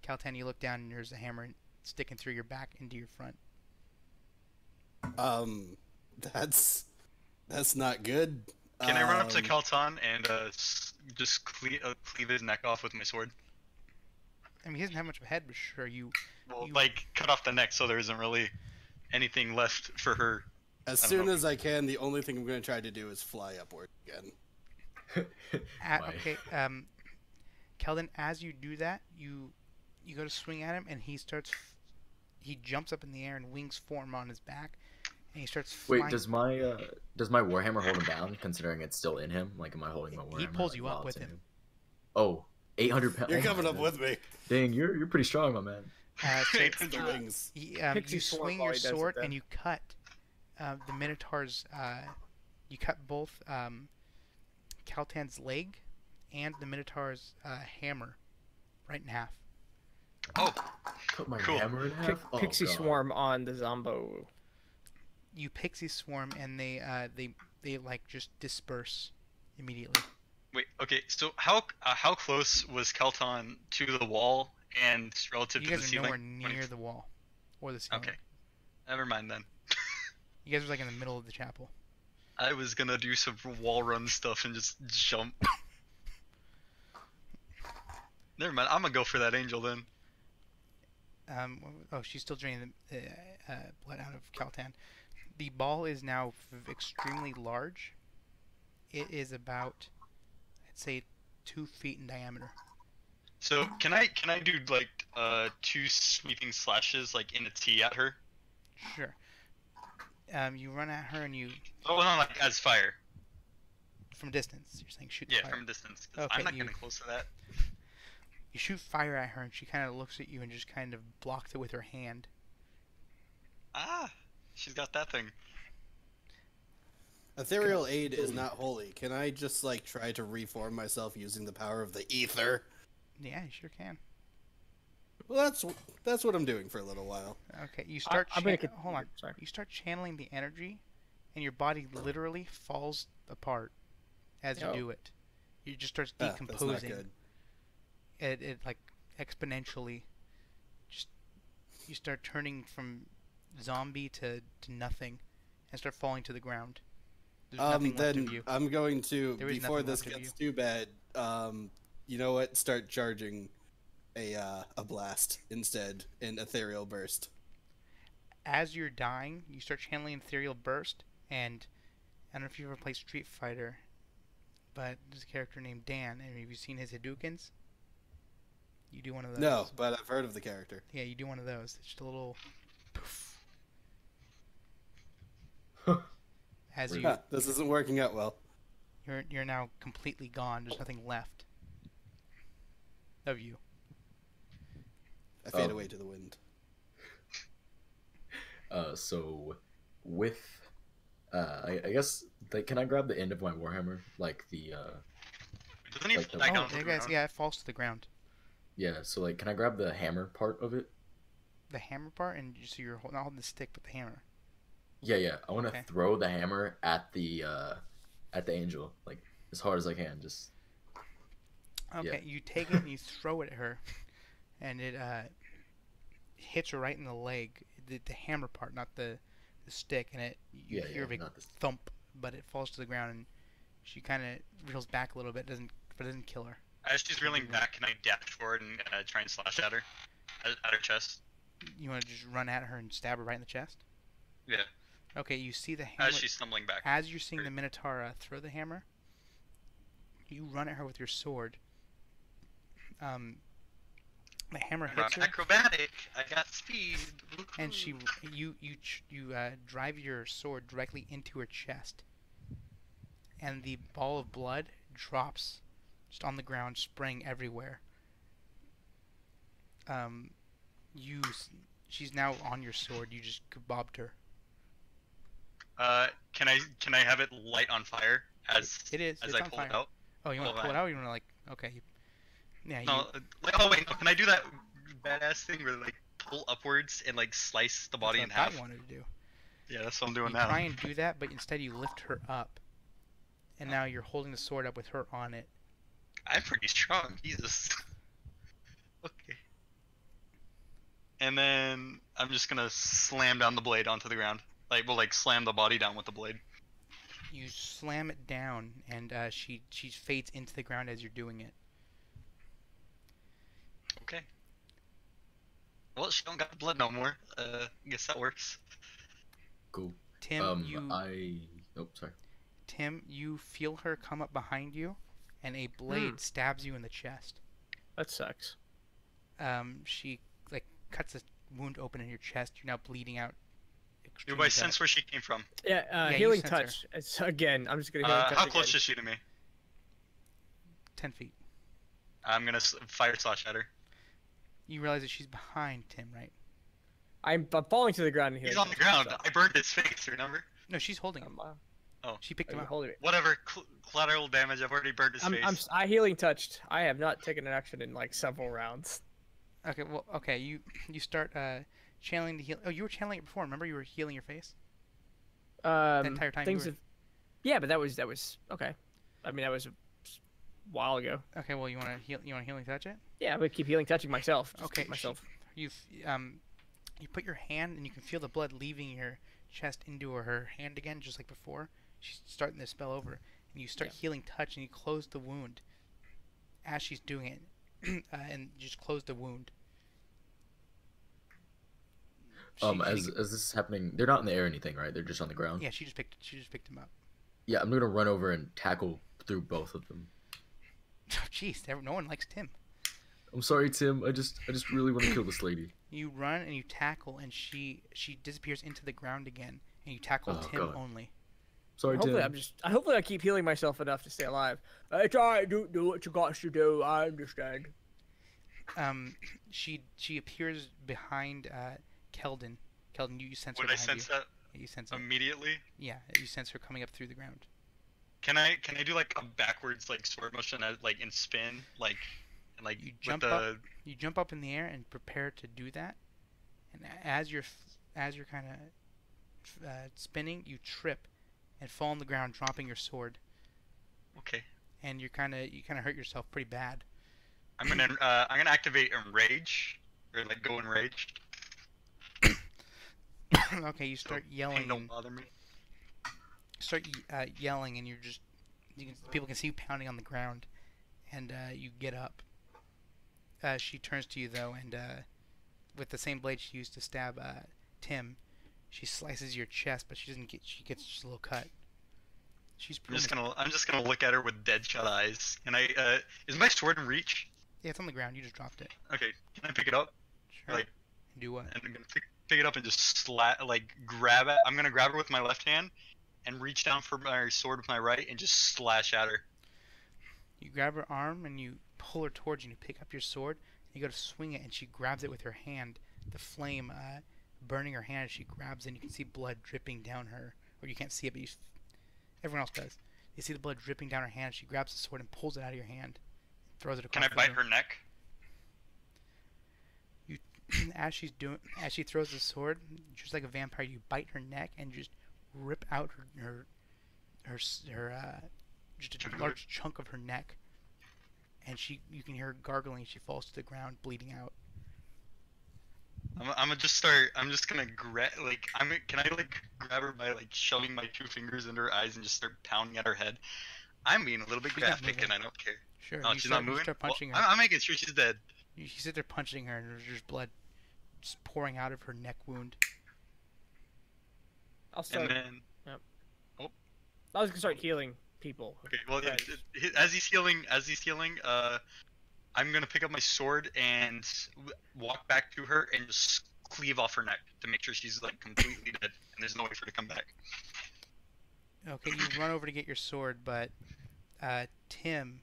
Kaltan, you look down and there's a hammer sticking through your back into your front. That's not good. Can I run up to Kaltan and just cleave his neck off with my sword? I mean, he doesn't have much of a head, but sure, like cut off the neck so there isn't really anything left for her. As soon as I can, the only thing I'm going to try to do is fly upward again. Okay, Keldon, as you do that, you go to swing at him, and he jumps up in the air and wings form on his back, and he starts flying. Wait, does my warhammer hold him down, considering it's still in him? Like, am I holding my warhammer? He pulls like, you up with him. Oh, 800 pounds. You're coming up with me. Dang, you're pretty strong, my man. The wings. You swing your sword and you cut the Minotaur's. You cut both Kaltan's leg and the Minotaur's hammer right in half. Oh, Cut my cool. hammer in half. Pixie swarm on the Zombo. You pixie swarm and they like just disperse immediately. Wait, okay. So how close was Kaltan to the wall and relative You to the guys are ceiling? nowhere near the wall or the ceiling. Okay, never mind then. You guys are like in the middle of the chapel. I was gonna do some wall run stuff and just jump. Never mind. I'm gonna go for that angel then. She's still draining the blood out of Kaltan. The ball is now extremely large. It is about, I'd say, 2 feet in diameter. So can I do like 2 sweeping slashes like in a T at her? Sure. You run at her and you. Oh no, like as fire. From distance, you're saying shoot. Yeah, fire. from a distance. 'Cause Okay, I'm not getting close to that. You shoot fire at her and she kind of looks at you and just kind of blocks it with her hand. Ah, she's got that thing. Ethereal aid is not holy. Can I just like try to reform myself using the power of the ether? Yeah, you sure can. Well, that's what I'm doing for a little while. Okay, you start. Hold on. Sorry. You start channeling the energy, and your body literally falls apart as you do it. You just starts decomposing. That's not good. It like exponentially. Just you start turning from zombie to nothing, and start falling to the ground. There's nothing left of you. I'm going to, before this left of gets too bad, you know what? Start charging a blast instead in ethereal burst. As you're dying, you start channeling ethereal burst, and I don't know if you ever played Street Fighter, but there's a character named Dan, and have you seen his Hadoukens? You do one of those. No, but I've heard of the character. Yeah, you do one of those. It's just a little poof. As you, this isn't working out well. you're now completely gone. There's nothing left of you. I fade away to the wind. So with I guess like, can I grab the end of my warhammer, like the Doesn't he like fall back Oh, onto there the guys. ground? Yeah, it falls to the ground. yeah, so like, can I grab the hammer part of it? The hammer part, and so you're not holding the stick, but the hammer. Yeah, I want to Okay. throw the hammer at the angel, like as hard as I can. Just Okay, you take it and you throw it at her, and it hits her right in the leg. The hammer part, not the stick, and you hear a big not the- thump, but it falls to the ground, and she kind of reels back a little bit. Doesn't kill her. As she's reeling back, can I dash forward and try and slash at her? At her chest? You want to just run at her and stab her right in the chest? Yeah. Okay, you see the hammer. As she's stumbling back. As you're seeing the Minotaur throw the hammer, you run at her with your sword. The hammer I'm hits her, acrobatic. I got speed. and you drive your sword directly into her chest, and the ball of blood drops just on the ground, spraying everywhere. She's now on your sword. You just bobbed her. Can I have it light on fire as It is. as It's I on pull fire. it out? Oh, you want to pull it out? You want to like? Okay. Yeah. No, like, oh wait, no, can I do that badass thing where like pull upwards and like slice the body in That's what I thought half? you wanted to do. Yeah, that's what I'm doing You now. try and do that, but instead you lift her up, and now you're holding the sword up with her on it. I'm pretty strong. Jesus. Okay. And then I'm just gonna slam down the blade onto the ground. Like, slam the body down with the blade. You slam it down, and she fades into the ground as you're doing it. Okay. Well, she don't got the blood no more. I guess that works. Cool. Tim, Oh, sorry. Tim, you feel her come up behind you, and a blade stabs you in the chest. That sucks. She like cuts a wound open in your chest. You're now bleeding out. Do I sense where she came from? Yeah, you healing sense touch. It's again. I'm just gonna healing touch How close again. is she to me? 10 feet. I'm gonna fire slash at her. You realize that she's behind Tim, right? I'm falling to the ground and healing. He's on the ground. I burned his face, remember? No, she's holding him. Oh. She picked him up. Holding it. Whatever. Collateral damage. I've already burned his face. I healing touched. I have not taken an action in like several rounds. Okay, well, okay. You start channeling the heal. Oh, you were channeling it before. Remember, you were healing your face. The entire time. Yeah, but that was okay. I mean, that was a while ago. Okay, well, you want to heal? You want to healing touch it? Yeah, I would keep healing touching myself. Okay, myself. You put your hand and you can feel the blood leaving your chest into her hand again, just like before. She's starting to spill over, and you start healing touch, and you close the wound as she's doing it, and just close the wound. As this is happening, they're not in the air or anything, right? They're just on the ground. Yeah, she just picked him up. Yeah, I'm gonna run over and tackle through both of them. Oh, jeez, no one likes Tim. I'm sorry, Tim. I just really want to kill this lady. You run and you tackle, and she disappears into the ground again, and you tackle Tim God. only. Sorry, Hopefully, Tim. hopefully I keep healing myself enough to stay alive. It's alright. Do what you got to do. I understand. She appears behind Keldon. Keldon, you sense her Would I behind sense you. that Yeah, you sense it. immediately? Yeah, you sense her coming up through the ground. Can I do like a backwards like sword motion like in spin like You jump up. You jump up in the air and prepare to do that. And as you're kind of spinning, you trip and fall on the ground, dropping your sword. Okay. And you kind of hurt yourself pretty bad. I'm gonna activate Enrage or like go Enrage. Okay, you start yelling. Pain don't bother me. Start yelling, and people can see you pounding on the ground, and you get up. She turns to you though, and with the same blade she used to stab Tim, she slices your chest, but she doesn't get. She gets just a little cut. I'm just gonna look at her with deadshot eyes. And is my sword in reach? Yeah, it's on the ground. You just dropped it. Okay, can I pick it up? Sure. Like, do what? and I'm gonna pick it up and just grab it. I'm gonna grab her with my left hand, and reach down for my sword with my right, and just slash at her. You grab her arm and you pull her towards you. And you pick up your sword. And you go to swing it, and she grabs it with her hand. The flame burning her hand as she grabs it. And you can see blood dripping down her, or you can't see it, but everyone else does. You see the blood dripping down her hand. She grabs the sword and pulls it out of your hand, throws it across. Can I bite her neck? As she throws the sword, just like a vampire, you bite her neck and just rip out her just a large chunk of her neck, and you can hear her gargling. She falls to the ground, bleeding out. I'm just gonna can I grab her by shoving my two fingers into her eyes and just start pounding at her head? I'm being a little bit graphic and I don't care. Sure. Oh, she's not moving. You start punching her. I'm making sure she's dead. You sit there punching her, and there's just blood just pouring out of her neck wound. I'll start. And then, I was gonna start healing people. Okay. Well, as he's healing, I'm gonna pick up my sword and walk back to her and just cleave off her neck to make sure she's completely dead and there's no way for her to come back. Okay, you run over to get your sword, but Tim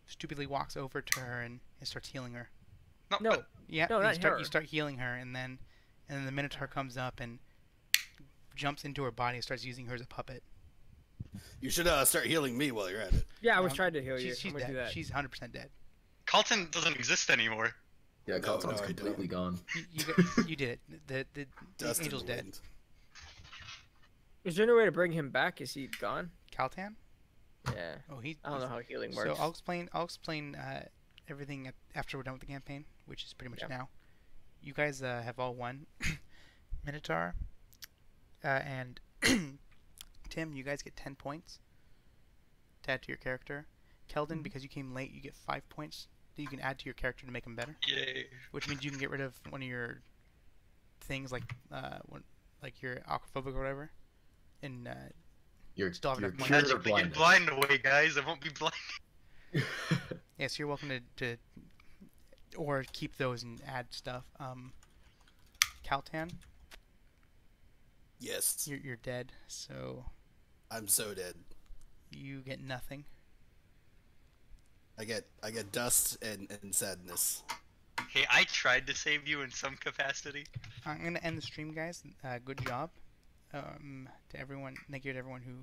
stupidly walks over to her and starts healing her. No, You start healing her, and then the Minotaur comes up and jumps into her body and starts using her as a puppet. You should start healing me while you're at it. Yeah, I was trying to heal you. She's I'm gonna dead. do that. She's 100% dead. Carlton doesn't exist anymore. Yeah, Carlton's I completely gone. You did it. The angel's in the dead. wind. Is there any way to bring him back? Is he gone? Kaltan? Yeah. Oh, I don't know how healing So works. I'll explain everything after we're done with the campaign, which is pretty much Yeah. now. You guys have all won. Minotaur and Tim, you guys get 10 points to add to your character. Keldon, because you came late, you get 5 points that you can add to your character to make him better. Yay. Which means you can get rid of one of your things like your aquaphobic or whatever, and You're still have enough money. cured of Magically get blindness. blind away, guys. I won't be blind. Yes, you're welcome to or keep those and add stuff. Kaltan, Yes. you're dead, so I'm so dead. you get nothing. I get dust and sadness. Hey, I tried to save you in some capacity. I'm gonna end the stream, guys. Good job. To everyone, thank you to everyone who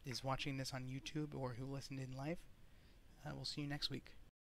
is watching this on YouTube or who listened in live. We'll see you next week.